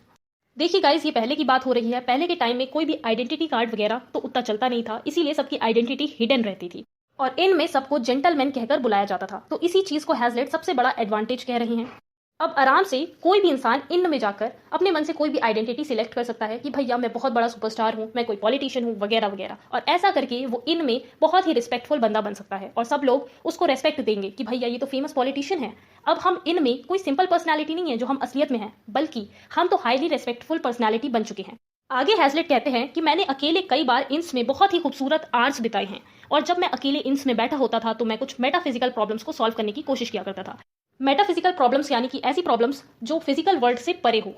देखिए गाइस, ये पहले की बात हो रही है। पहले के टाइम में कोई भी आइडेंटिटी कार्ड वगैरह तो उतना चलता नहीं था, इसीलिए सबकी आइडेंटिटी हिडन रहती थी और इनमें सबको जेंटलमैन कहकर बुलाया जाता था। तो इसी चीज को हैजलिट सबसे बड़ा एडवांटेज कह रही हैं। अब आराम से कोई भी इंसान इन में जाकर अपने मन से कोई भी आइडेंटिटी सिलेक्ट कर सकता है कि भैया मैं बहुत बड़ा सुपरस्टार हूँ, मैं कोई पॉलिटिशियन हूँ वगैरह वगैरह, और ऐसा करके वो इन में बहुत ही रिस्पेक्टफुल बंदा बन सकता है और सब लोग उसको रेस्पेक्ट देंगे कि भैया ये तो फेमस पॉलिटिशियन है। अब हम इनमें कोई सिंपल पर्सनैलिटी नहीं है जो हम असलियत में हैं, बल्कि हम तो हाईली रेस्पेक्टफुल पर्सनैलिटी बन चुके हैं। आगे हैजलिट कहते हैं कि मैंने अकेले कई बार इंस में बहुत ही खूबसूरत आवर्स बिताए हैं, और जब मैं अकेले इंस में बैठा होता था तो मैं कुछ मेटाफिजिकल प्रॉब्लम्स को सॉल्व करने की कोशिश किया करता था। मेटाफिजिकल प्रॉब्लम्स यानी कि ऐसी प्रॉब्लम्स जो फिजिकल वर्ल्ड से परे हो।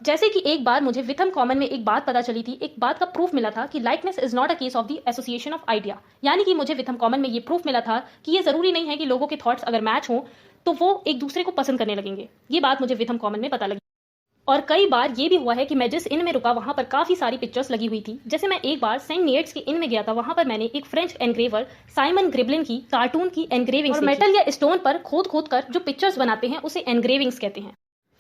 जैसे कि एक बार मुझे विथम कॉमन में एक बात पता चली थी, एक बात का प्रूफ मिला था कि likeness is not a case of the association of idea. यानी कि मुझे विथम कॉमन में ये प्रूफ मिला था कि ये जरूरी नहीं है कि लोगों के थॉट्स अगर मैच हो तो वो एक दूसरे को पसंद करने लगेंगे। ये बात मुझे विथम कॉमन में पता लगी। और कई बार ये भी हुआ है कि मैं जिस इन में रुका वहां पर काफी सारी पिक्चर्स लगी हुई थी। जैसे मैं एक बार सेंट निएट्स के इन में गया था, वहां पर मैंने एक फ्रेंच एनग्रेवर साइमन ग्रिबलिन की कार्टून की एनग्रेविंग और मेटल या स्टोन पर खोद खोद कर जो पिक्चर्स बनाते हैं उसे एनग्रेविंग्स कहते हैं।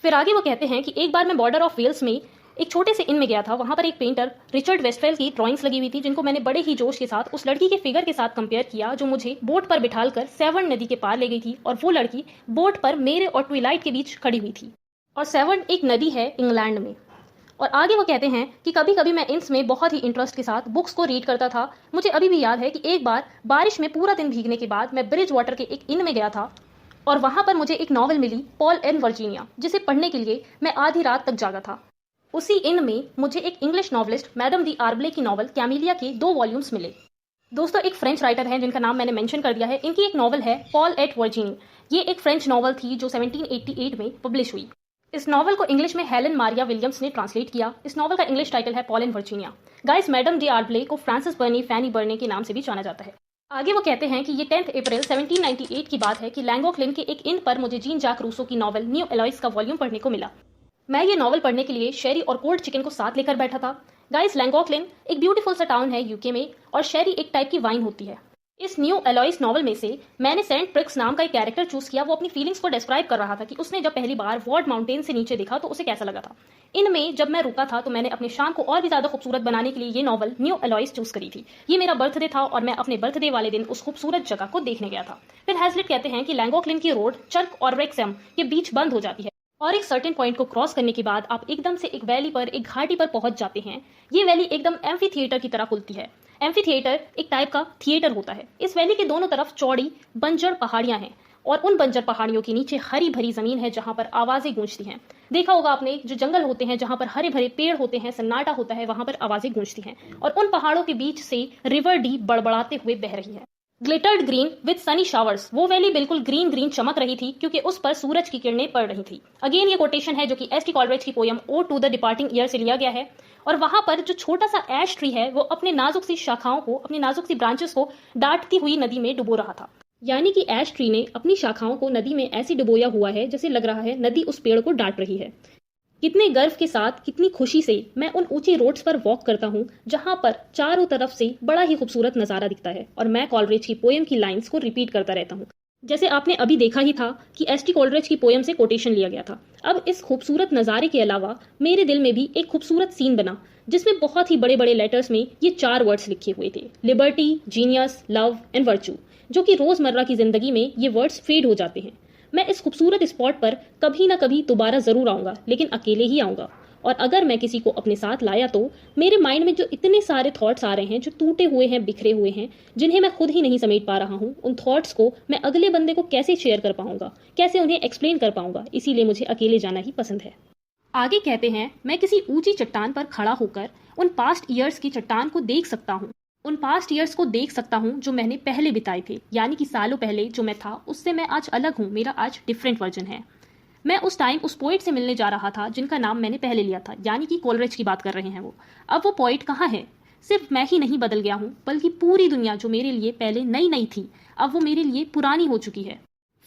फिर आगे वो कहते हैं कि एक बार मैं बॉर्डर ऑफ वेल्स में एक छोटे से इन में गया था, वहां पर एक पेंटर रिचर्ड वेस्टफेल की ड्राइंग्स लगी हुई थी, जिनको मैंने बड़े ही जोश के साथ उस लड़की के फिगर के साथ कंपेयर किया जो मुझे बोट पर बिठालकर सेवन नदी के पार ले गई थी, और वो लड़की बोट पर मेरे और ट्विलाइट के बीच खड़ी हुई थी, और सेवन एक नदी है इंग्लैंड में। और आगे वो कहते हैं कि कभी कभी मैं इंस में बहुत ही इंटरेस्ट के साथ बुक्स को रीड करता था। मुझे अभी भी याद है कि एक बार बारिश में पूरा दिन भीगने के बाद मैं ब्रिज वाटर के एक इन में गया था, और वहां पर मुझे एक नॉवल मिली, पॉल एंड वर्जीनिया, जिसे पढ़ने के लिए मैं आधी रात तक जागा था। उसी इन में मुझे एक इंग्लिश नॉवलिस्ट मैडम डी आर्बले की नॉवल कैमिलिया के 2 वॉल्यूम्स मिले। दोस्तों, एक फ्रेंच राइटर हैं जिनका नाम मैंने मेंशन कर दिया है। इनकी एक नॉवल है पॉल एट वर्जीनी। ये एक फ्रेंच नॉवल थी जो 1788 में पब्लिश हुई। इस नॉवल को इंग्लिश में हेलन मारिया विलियम्स ने ट्रांसलेट किया। इस नॉवल का इंग्लिश टाइटल है Paul and Virginia. Guys, madam de Arblay को फ्रांसिस बर्नी, फैनी बर्ने के नाम से भी जाना जाता है। आगे वो कहते हैं कि ये 10 अप्रैल 1798 की बात है कि लैंगोक्लिन के एक इन पर मुझे जीन जैक रूसो की नॉवल न्यू एलॉइस का वॉल्यूम पढ़ने को मिला। मैं ये नॉवल पढ़ने के लिए शेरी और कोल्ड चिकन को साथ लेकर बैठा था। गाइस, लैंगोक्लिन एक ब्यूटीफुल सा टाउन है यूके में, और शेरी एक टाइप की वाइन होती है। इस न्यू एलॉइस नॉवल में से मैंने सेंट प्रिक्स नाम का एक कैरेक्टर चूज किया। वो अपनी फीलिंग्स को डिस्क्राइब कर रहा था कि उसने जब पहली बार वॉर्ड माउंटेन से नीचे देखा तो उसे कैसा लगा था। इनमें जब मैं रुका था तो मैंने अपने शाम को और भी ज्यादा खूबसूरत बनाने के लिए ये नॉवल न्यू एलॉइस चूज करी थी। ये मेरा बर्थडे था और मैं अपने बर्थडे वाले दिन उस खूबसूरत जगह को देखने गया था। फिर हैजलिट कहते हैं कि लैंगोक्लिन की रोड चर्क और रेक्सम के बीच बंद हो जाती है और एक सर्टेन पॉइंट को क्रॉस करने के बाद आप एकदम से एक वैली पर, एक घाटी पर पहुंच जाते हैं। ये वैली एकदम एम्फी थिएटर की तरह खुलती है। एम्फी थिएटर एक टाइप का थिएटर होता है। इस वैली के दोनों तरफ चौड़ी बंजर पहाड़ियां हैं और उन बंजर पहाड़ियों के नीचे हरी भरी जमीन है जहां पर आवाजें गूंजती हैं। देखा होगा आपने, जो जंगल होते हैं जहां पर हरे भरे पेड़ होते हैं, सन्नाटा होता है, वहां पर आवाजें गूंजती हैं और उन पहाड़ों के बीच से रिवर डी बड़बड़ाते हुए बह रही है। Glittered green with Sunny showers, वो वैली बिल्कुल ग्रीन ग्रीन चमक रही थी क्योंकि उस पर सूरज की किरणें पड़ रही थी। अगेन ये कोटेशन है जो कि एस टी कॉलरेज की poem ode to the departing year से लिया गया है। और वहां पर जो छोटा सा ऐश ट्री है वो अपने नाजुक सी शाखाओं को, अपने नाजुक सी ब्रांचेस को डांटती हुई नदी में डुबो रहा था। यानी कि ऐश ट्री ने अपनी शाखाओं को नदी में ऐसे डुबोया हुआ है जैसे लग रहा है नदी उस पेड़ को डांट रही है। कितने गर्व के साथ, कितनी खुशी से मैं उन ऊंची रोड्स पर वॉक करता हूँ जहां पर चारों तरफ से बड़ा ही खूबसूरत नजारा दिखता है और मैं कॉलरेज की पोयम की लाइंस को रिपीट करता रहता हूँ। जैसे आपने अभी देखा ही था कि एस.टी. कॉलरेज की पोयम से कोटेशन लिया गया था। अब इस खूबसूरत नज़ारे के अलावा मेरे दिल में भी एक खूबसूरत सीन बना जिसमें बहुत ही बड़े बड़े लेटर्स में ये 4 वर्ड्स लिखे हुए थे, liberty, genius, love and virtue, जो कि रोजमर्रा की जिंदगी में ये वर्ड्स फेड हो जाते हैं। मैं इस खूबसूरत स्पॉट पर कभी ना कभी दोबारा जरूर आऊंगा, लेकिन अकेले ही आऊंगा। और अगर मैं किसी को अपने साथ लाया तो मेरे माइंड में जो इतने सारे थॉट्स आ रहे हैं, जो टूटे हुए हैं, बिखरे हुए हैं, जिन्हें मैं खुद ही नहीं समेट पा रहा हूँ, उन थॉट्स को मैं अगले बंदे को कैसे शेयर कर पाऊंगा, कैसे उन्हें एक्सप्लेन कर पाऊंगा। इसीलिए मुझे अकेले जाना ही पसंद है। आगे कहते हैं, मैं किसी ऊंची चट्टान पर खड़ा होकर उन पास्ट ईयर्स की चट्टान को देख सकता हूँ, उन पास्ट ईयर्स को देख सकता हूँ जो मैंने पहले बिताए थे। यानी कि सालों पहले जो मैं था उससे मैं आज अलग हूँ, मेरा आज डिफरेंट वर्जन है। मैं उस टाइम उस पोइट से मिलने जा रहा था जिनका नाम मैंने पहले लिया था, यानी कि कॉलरेज की बात कर रहे हैं वो। अब वो पोइट कहाँ है? सिर्फ मैं ही नहीं बदल गया हूँ, बल्कि पूरी दुनिया जो मेरे लिए पहले नई नई थी अब वो मेरे लिए पुरानी हो चुकी है।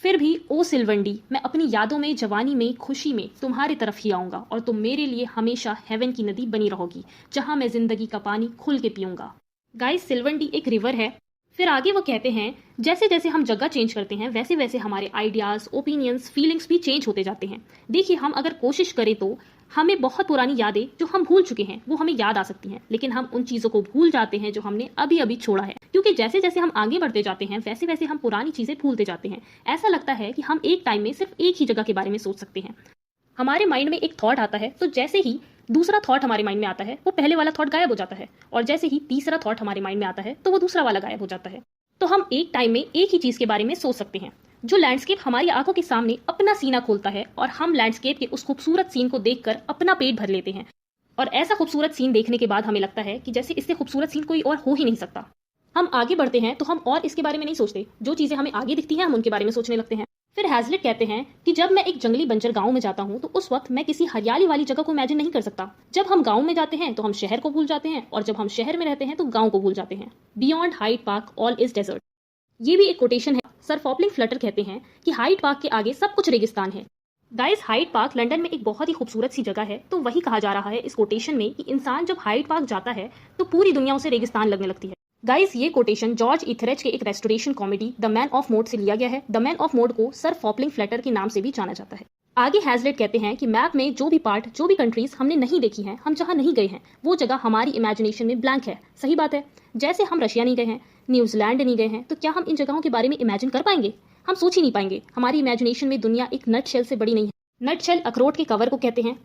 फिर भी ओ सिल्वंडी, मैं अपनी यादों में, जवानी में, खुशी में तुम्हारी तरफ ही आऊंगा और तुम मेरे लिए हमेशा हेवन की नदी बनी रहोगी जहां मैं जिंदगी का पानी खुल के पीऊंगा। गाइस, सिल्वंडी एक रिवर है। फिर आगे वो कहते हैं, जैसे जैसे हम जगह चेंज करते हैं वैसे वैसे हमारे आइडियाज, ओपिनियंस, फीलिंग्स भी चेंज होते जाते हैं। देखिए, हम अगर कोशिश करें तो हमें बहुत पुरानी यादें जो हम भूल चुके हैं वो हमें याद आ सकती हैं, लेकिन हम उन चीज़ों को भूल जाते हैं जो हमने अभी अभी छोड़ा है। क्योंकि जैसे जैसे हम आगे बढ़ते जाते हैं वैसे वैसे हम पुरानी चीज़ें भूलते जाते हैं। ऐसा लगता है कि हम एक टाइम में सिर्फ एक ही जगह के बारे में सोच सकते हैं। हमारे माइंड में एक थॉट आता है तो जैसे ही दूसरा थॉट हमारे माइंड में आता है वो पहले वाला थॉट गायब हो जाता है, और जैसे ही तीसरा थॉट हमारे माइंड में आता है तो वो दूसरा वाला गायब हो जाता है। तो हम एक टाइम में एक ही चीज के बारे में सोच सकते हैं। जो लैंडस्केप हमारी आंखों के सामने अपना सीना खोलता है और हम लैंडस्केप के उस खूबसूरत सीन को देखकर अपना पेट भर लेते हैं। और ऐसा खूबसूरत सीन देखने के बाद हमें लगता है कि जैसे इससे खूबसूरत सीन कोई और हो ही नहीं सकता। हम आगे बढ़ते हैं तो हम और इसके बारे में नहीं सोचते, जो चीजें हमें आगे दिखती हैं हम उनके बारे में सोचने लगते हैं। फिर हैजलिट कहते हैं कि जब मैं एक जंगली बंजर गांव में जाता हूं तो उस वक्त मैं किसी हरियाली वाली जगह को इमेजिन नहीं कर सकता। जब हम गांव में जाते हैं तो हम शहर को भूल जाते हैं, और जब हम शहर में रहते हैं तो गांव को भूल जाते हैं। Beyond Hyde Park all is desert, ये भी एक कोटेशन है। सर फॉपलिंग फ्लटर कहते हैं कि हाइड पार्क के आगे सब कुछ रेगिस्तान है। गाइस, हाइड पार्क लंदन में एक बहुत ही खूबसूरत सी जगह है, तो वही कहा जा रहा है इस कोटेशन में कि इंसान जब हाइड पार्क जाता है तो पूरी दुनिया उसे रेगिस्तान लगने लगती है। गाइस, ये कोटेशन जॉर्ज इथरेज के एक restoration comedy the man of mode से लिया गया है। द मैन ऑफ मोड को सर फॉपलिंग फ्लटर के नाम से भी जाना जाता है। आगे हैजलिट कहते हैं कि मैप में जो भी पार्ट, जो भी कंट्रीज हमने नहीं देखी हैं, हम जहां नहीं गए हैं, वो जगह हमारी इमेजिनेशन में ब्लैंक है। सही बात है। जैसे हम रशिया नहीं गए हैं, न्यूजीलैंड नहीं गए हैं, तो क्या हम इन जगहों के बारे में इमेजिन कर पाएंगे? हम सोच ही नहीं पाएंगे। हमारी इमेजिनेशन में दुनिया एक नट शेल से बड़ी नहीं है। नट शेल अखरोट के कवर को कहते हैं,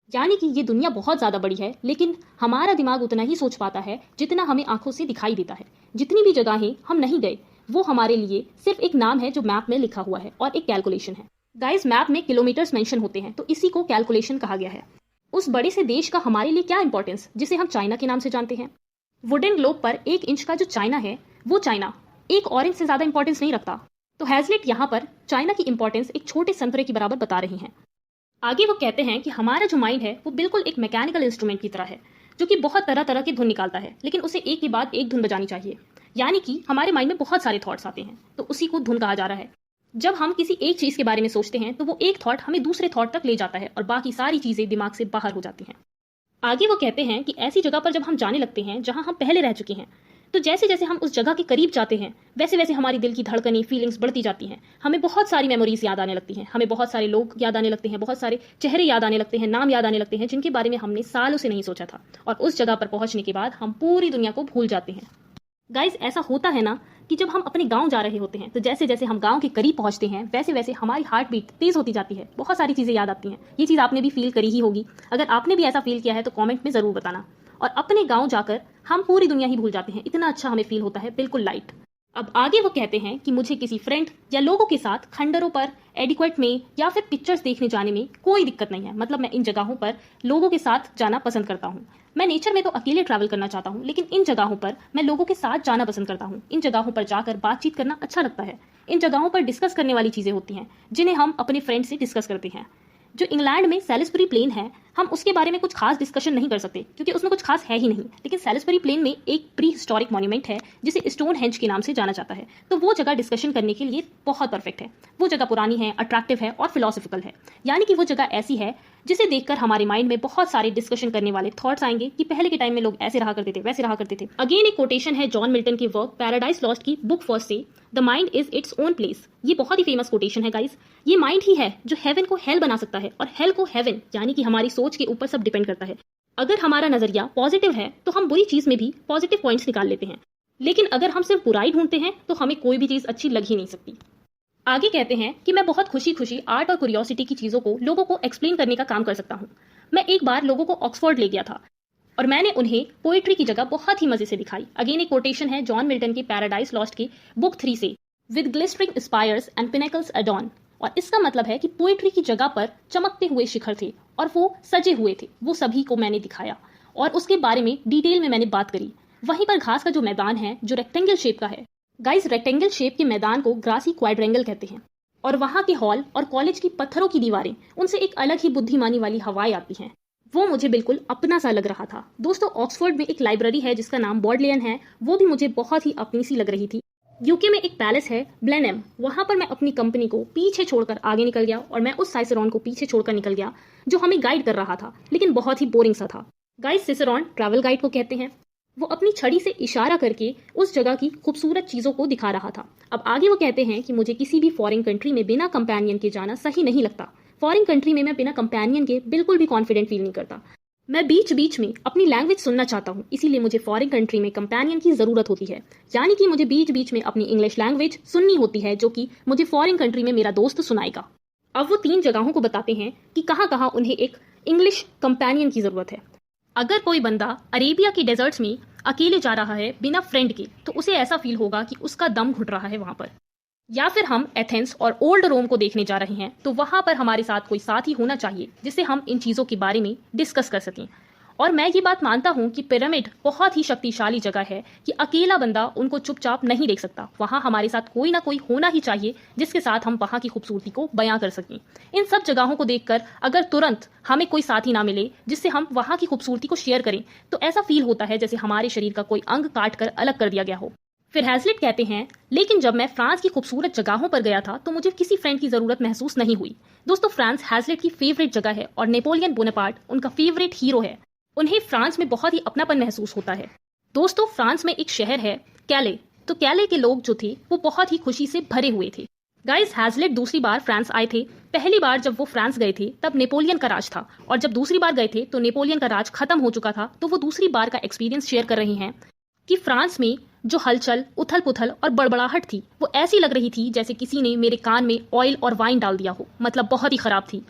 यानी कि ये दुनिया बहुत ज्यादा बड़ी है, लेकिन हमारा दिमाग उतना ही सोच पाता है जितना हमें आंखों से दिखाई देता है। जितनी भी जगहें हम नहीं गए वो हमारे लिए सिर्फ एक नाम है जो मैप में लिखा हुआ है और एक कैलकुलेशन है। गाइस, मैप में किलोमीटर्स मेंशन होते हैं, तो इसी को कैलकुलेशन कहा गया है। उस बड़े से देश का हमारे लिए क्या इंपॉर्टेंस, जिसे हम चाइना के नाम से जानते हैं। वुडन ग्लोब पर 1 इंच का जो चाइना है, वो चाइना 1 ऑरेंज से ज्यादा इंपॉर्टेंस नहीं रखता। तो हैजलिट यहाँ पर चाइना की इंपॉर्टेंस एक छोटे संतरे के बराबर बता रही हैं। आगे वो कहते हैं कि हमारा जो माइंड है वो बिल्कुल एक मैकेनिकल इंस्ट्रूमेंट की तरह है, जो कि बहुत तरह तरह की धुन निकालता है, लेकिन उसे एक के बाद एक धुन बजानी चाहिए। यानी कि हमारे माइंड में बहुत सारे थॉट्स आते हैं, तो उसी को धुन कहा जा रहा है। जब हम किसी एक चीज के बारे में सोचते हैं तो वो एक थॉट हमें दूसरे थॉट तक ले जाता है और बाकी सारी चीजें दिमाग से बाहर हो जाती हैं। आगे वो कहते हैं कि ऐसी जगह पर जब हम जाने लगते हैं जहां हम पहले रह चुके हैं, तो जैसे जैसे हम उस जगह के करीब जाते हैं वैसे वैसे हमारी दिल की धड़कनें, फीलिंग्स बढ़ती जाती हैं। हमें बहुत सारी मेमोरीज याद आने लगती हैं, हमें बहुत सारे लोग याद आने लगते हैं, बहुत सारे चेहरे याद आने लगते हैं, नाम याद आने लगते हैं जिनके बारे में हमने सालों से नहीं सोचा था। और उस जगह पर पहुंचने के बाद हम पूरी दुनिया को भूल जाते हैं। गाइज, ऐसा होता है ना कि जब हम अपने गांव जा रहे होते हैं तो जैसे जैसे हम गांव के करीब पहुंचते हैं वैसे वैसे हमारी हार्ट बीट तेज होती जाती है, बहुत सारी चीजें याद आती हैं। ये चीज आपने भी फील करी ही होगी। अगर आपने भी ऐसा फील किया है तो कमेंट में जरूर बताना। और अपने गांव जाकर हम पूरी दुनिया ही भूल जाते हैं, इतना अच्छा हमें फील होता है, बिल्कुल लाइट। अब आगे वो कहते हैं कि मुझे किसी फ्रेंड या लोगों के साथ खंडरों पर, एडिक्वेट में या फिर पिक्चर्स देखने जाने में कोई दिक्कत नहीं है। मतलब मैं इन जगहों पर लोगों के साथ जाना पसंद करता हूँ। मैं नेचर में तो अकेले ट्रैवल करना चाहता हूँ, लेकिन इन जगहों पर मैं लोगों के साथ जाना पसंद करता हूँ। इन जगहों पर जाकर बातचीत करना अच्छा लगता है। इन जगहों पर डिस्कस करने वाली चीजें होती हैं जिन्हें हम अपने फ्रेंड से डिस्कस करते हैं। जो इंग्लैंड में सैलिसबरी प्लेन है, हम उसके बारे में कुछ खास डिस्कशन नहीं कर सकते क्योंकि उसमें कुछ खास है ही नहीं। लेकिन सैलिसबरी प्लेन में एक प्री हिस्टोरिक मॉन्यूमेंट है जिसे स्टोनहेंज के नाम से जाना जाता है। तो वो जगह डिस्कशन करने के लिए बहुत परफेक्ट है। वो जगह पुरानी है, अट्रैक्टिव है और फिलोसफिकल है। यानी कि वो जगह ऐसी है जिसे देखकर हमारे माइंड में बहुत सारे डिस्कशन करने वाले थॉट्स आएंगे कि पहले के टाइम में लोग ऐसे रहा करते थे, वैसे रहा करते थे। अगेन एक कोटेशन है जॉन मिल्टन की वर्क पैराडाइज लॉस्ट की बुक फर्स्ट से, the mind is its own place. ये बहुत ही फेमस कोटेशन है गाइस। ये माइंड ही है जो हेवन को हेल बना सकता है और हेल को हेवन, यानी कि हमारी सोच के ऊपर सब डिपेंड करता है। अगर हमारा नजरिया पॉजिटिव है तो हम बुरी चीज में भी पॉजिटिव पॉइंट्स निकाल लेते हैं, लेकिन अगर हम सिर्फ बुराई ढूंढते हैं तो हमें कोई भी चीज अच्छी लग ही नहीं सकती। आगे कहते हैं कि मैं बहुत खुशी खुशी आर्ट और क्यूरियोसिटी की चीजों को लोगों को एक्सप्लेन करने का काम कर सकता हूँ। मैं एक बार लोगों को ऑक्सफोर्ड ले गया था और मैंने उन्हें पोएट्री की जगह बहुत ही मजे से दिखाई। अगेन एक कोटेशन है जॉन मिल्टन की पैराडाइज लॉस्ट की बुक 3 से, with glistering spires and pinnacles adorn. और इसका मतलब है कि पोएट्री की जगह पर चमकते हुए शिखर थे और वो सजे हुए थे। वो सभी को मैंने दिखाया और उसके बारे में डिटेल में मैंने बात करी। वहीं पर घास का जो मैदान है जो रेक्टेंगल शेप का है, गाइस रेक्टेंगल शेप के मैदान को ग्रासी क्वाड्रेंगल कहते हैं। और वहां के हॉल और कॉलेज की पत्थरों की दीवारें, उनसे एक अलग ही बुद्धिमानी वाली हवाएं आती हैं। वो मुझे बिल्कुल अपना सा लग रहा था। दोस्तों, ऑक्सफोर्ड में एक लाइब्रेरी है जिसका नाम बॉडलेयन है, वो भी मुझे बहुत ही अपनी सी लग रही थी। यूके में एक पैलेस है ब्लेनहेम, वहां पर मैं अपनी कंपनी को पीछे छोड़कर आगे निकल गया और मैं उस साइसेरॉन को पीछे छोड़कर निकल गया जो हमें गाइड कर रहा था, लेकिन बहुत ही बोरिंग सा था। गाइस, सिसेरॉन ट्रैवल गाइड को कहते हैं। वो अपनी छड़ी से इशारा करके उस जगह की खूबसूरत चीजों को दिखा रहा था। अब आगे वो कहते हैं कि मुझे किसी भी फॉरेन कंट्री में बिना कंपेनियन के जाना सही नहीं लगता। फॉरेन कंट्री में मैं बिना कंपेनियन के बिल्कुल भी कॉन्फिडेंट फील नहीं करता। मैं बीच बीच में अपनी लैंग्वेज सुनना चाहता हूँ, इसीलिए मुझे फॉरेन कंट्री में कंपेनियन की जरूरत होती है। यानी कि मुझे बीच बीच में अपनी इंग्लिश लैंग्वेज सुननी होती है जो कि मुझे फॉरेन कंट्री में मेरा दोस्त सुनाएगा। अब वो 3 जगहों को बताते हैं कि कहाँ कहाँ उन्हें एक इंग्लिश कंपेनियन की जरूरत है। अगर कोई बंदा अरेबिया के डेजर्ट्स में अकेले जा रहा है बिना फ्रेंड के, तो उसे ऐसा फील होगा कि उसका दम घुट रहा है वहां पर। या फिर हम एथेंस और ओल्ड रोम को देखने जा रहे हैं तो वहां पर हमारे साथ कोई साथी होना चाहिए जिससे हम इन चीजों के बारे में डिस्कस कर सकें। और मैं ये बात मानता हूं कि पिरामिड बहुत ही शक्तिशाली जगह है कि अकेला बंदा उनको चुपचाप नहीं देख सकता। वहां हमारे साथ कोई ना कोई होना ही चाहिए जिसके साथ हम वहां की खूबसूरती को बयां कर सकें। इन सब जगहों को देखकर अगर तुरंत हमें कोई साथी ना मिले जिससे हम वहां की खूबसूरती को शेयर करें तो ऐसा फील होता है जैसे हमारे शरीर का कोई अंग काट कर अलग कर दिया गया हो। फिर हैजलिट कहते हैं, लेकिन जब मैं फ्रांस की खूबसूरत जगहों पर गया था तो मुझे किसी फ्रेंड की जरूरत महसूस नहीं हुई। दोस्तों, फ्रांस हैजलिट की फेवरेट जगह है और नेपोलियन बोनापार्ट उनका फेवरेट हीरो है। उन्हें फ्रांस में बहुत ही अपनापन महसूस होता है। दोस्तों, फ्रांस में एक शहर है कैले, तो कैले के लोग जो थे वो बहुत ही खुशी से भरे हुए थे। गाइस, हैजलिट दूसरी बार फ्रांस आए थे। पहली बार जब वो फ्रांस गए थे तब नेपोलियन का राज था और जब दूसरी बार गए थे तो नेपोलियन का राज खत्म हो चुका था। तो वो दूसरी बार का एक्सपीरियंस शेयर कर रहे हैं कि फ्रांस में जो हलचल, उथल पुथल और बड़बड़ाहट थी वो ऐसी लग रही थी जैसे किसी ने मेरे कान में ऑयल और वाइन डाल दिया हो। मतलब बहुत ही खराब थी।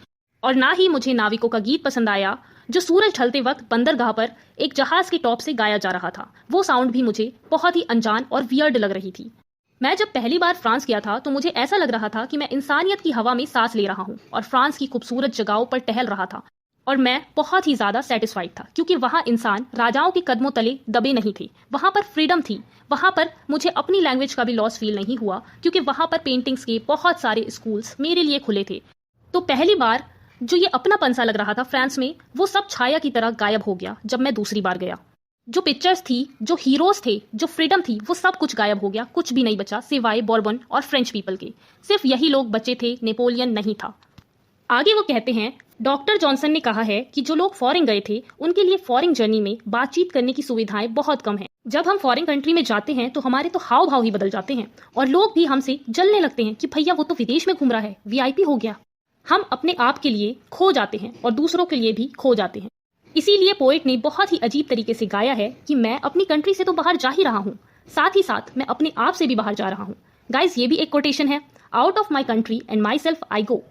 और ना ही मुझे नाविकों का गीत पसंद आया जो सूरज ढलते वक्त बंदरगाह पर एक जहाज के टॉप से गाया जा रहा था। वो साउंड भी मुझे बहुत ही अनजान और वियर्ड लग रही थी। मैं जब पहली बार फ्रांस गया था तो मुझे ऐसा लग रहा था कि मैं इंसानियत की हवा में सांस ले रहा हूँ और फ्रांस की खूबसूरत जगहों पर टहल रहा था। और मैं बहुत ही ज्यादा सेटिस्फाइड था क्योंकि वहां इंसान राजाओं के कदमों तले दबे नहीं थे। वहां पर फ्रीडम थी। वहां पर मुझे अपनी लैंग्वेज का भी लॉस फील नहीं हुआ क्योंकि वहां पर पेंटिंग्स के बहुत सारे स्कूल्स मेरे लिए खुले थे। तो पहली बार जो ये अपनापन सा लग रहा था फ्रांस में, वो सब छाया की तरह गायब हो गया जब मैं दूसरी बार गया। जो पिक्चर्स थी, जो हीरोज थे, जो फ्रीडम थी, वो सब कुछ गायब हो गया। कुछ भी नहीं बचा सिवाय बॉर्बन और फ्रेंच पीपल के। सिर्फ यही लोग बचे थे, नेपोलियन नहीं था। आगे वो कहते हैं, डॉक्टर जॉनसन ने कहा है कि जो लोग फॉरेन गए थे उनके लिए फॉरेन जर्नी में बातचीत करने की सुविधाएं बहुत कम है। जब हम फॉरेन कंट्री में जाते हैं तो हमारे तो हाव भाव ही बदल जाते हैं और लोग भी हमसे जलने लगते हैं कि भैया वो तो विदेश में घूम रहा है, वीआईपी हो गया। हम अपने आप के लिए खो जाते हैं और दूसरों के लिए भी खो जाते हैं। इसीलिए पोएट ने बहुत ही अजीब तरीके से गाया है कि मैं अपनी कंट्री से तो बाहर जा ही रहा हूँ, साथ ही साथ मैं अपने आप से भी बाहर जा रहा हूँ। गाइस, ये भी एक कोटेशन है, out of my country and my self I go.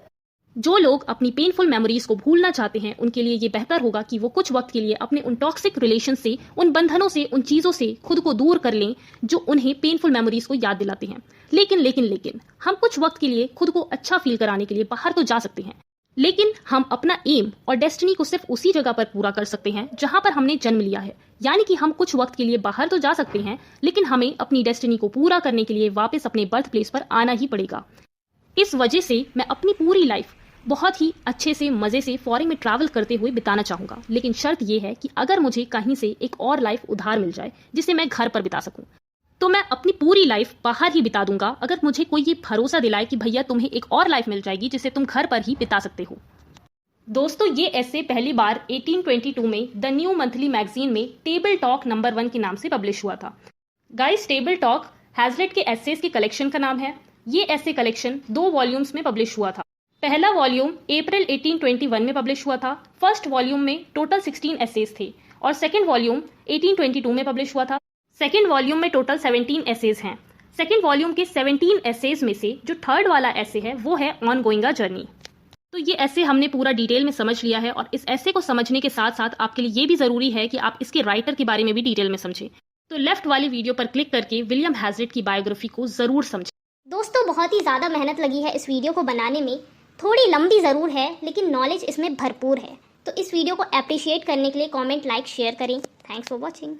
जो लोग अपनी पेनफुल मेमोरीज को भूलना चाहते हैं उनके लिए ये बेहतर होगा कि वो कुछ वक्त के लिए अपने उन टॉक्सिक रिलेशन से, उन बंधनों से, उन चीजों से खुद को दूर कर लें जो उन्हें पेनफुल मेमोरीज को याद दिलाते हैं। लेकिन हम कुछ वक्त के लिए खुद को अच्छा फील कराने के लिए बाहर तो जा सकते हैं, लेकिन हम अपना एम और डेस्टिनी को सिर्फ उसी जगह पर पूरा कर सकते हैं जहां पर हमने जन्म लिया है। यानी कि हम कुछ वक्त के लिए बाहर तो जा सकते हैं, लेकिन हमें अपनी डेस्टिनी को पूरा करने के लिए वापस अपने बर्थ प्लेस पर आना ही पड़ेगा। इस वजह से मैं अपनी पूरी लाइफ बहुत ही अच्छे से मजे से फॉरेन में ट्रैवल करते हुए बिताना चाहूंगा, लेकिन शर्त यह है कि अगर मुझे कहीं से एक और लाइफ उधार मिल जाए जिसे मैं घर पर बिता सकूं, तो मैं अपनी पूरी लाइफ बाहर ही बिता दूंगा, अगर मुझे कोई ये भरोसा दिलाए कि भैया तुम्हें एक और लाइफ मिल जाएगी जिसे तुम घर पर ही बिता सकते हो। दोस्तों, ये ऐसे पहली बार 1822 में द न्यू मंथली मैगजीन में टेबल टॉक नंबर 1 के नाम से पब्लिश हुआ था। गाइस, टेबल टॉक हैजलिट के एसेज के कलेक्शन का नाम है। ये ऐसे कलेक्शन 2 वॉल्यूम्स में पब्लिश हुआ था। पहला वॉल्यूम अप्रैल 1821 में पब्लिश हुआ था। फर्स्ट वॉल्यूम में टोटल 16 एसेज थे और सेकंड वॉल्यूम 1822 में पब्लिश हुआ था। सेकंड वॉल्यूम में टोटल 17 एसेज हैं। सेकंड वॉल्यूम के 17 एसेज में से जो थर्ड वाला एसे है वो है ऑन गोइंग अ जर्नी। तो ये ऐसे हमने पूरा डिटेल में समझ लिया है और इस ऐसे को समझने के साथ साथ आपके लिए ये भी जरूरी है कि आप इसके राइटर के बारे में भी डिटेल में समझें। तो लेफ्ट वाली वीडियो पर क्लिक करके विलियम हैजलिट की बायोग्राफी को जरूर समझें। दोस्तों, बहुत ही ज़्यादा मेहनत लगी है इस वीडियो को बनाने में। थोड़ी लंबी ज़रूर है लेकिन नॉलेज इसमें भरपूर है। तो इस वीडियो को अप्रिशिएट करने के लिए कमेंट, लाइक, शेयर करें। Thanks for watching.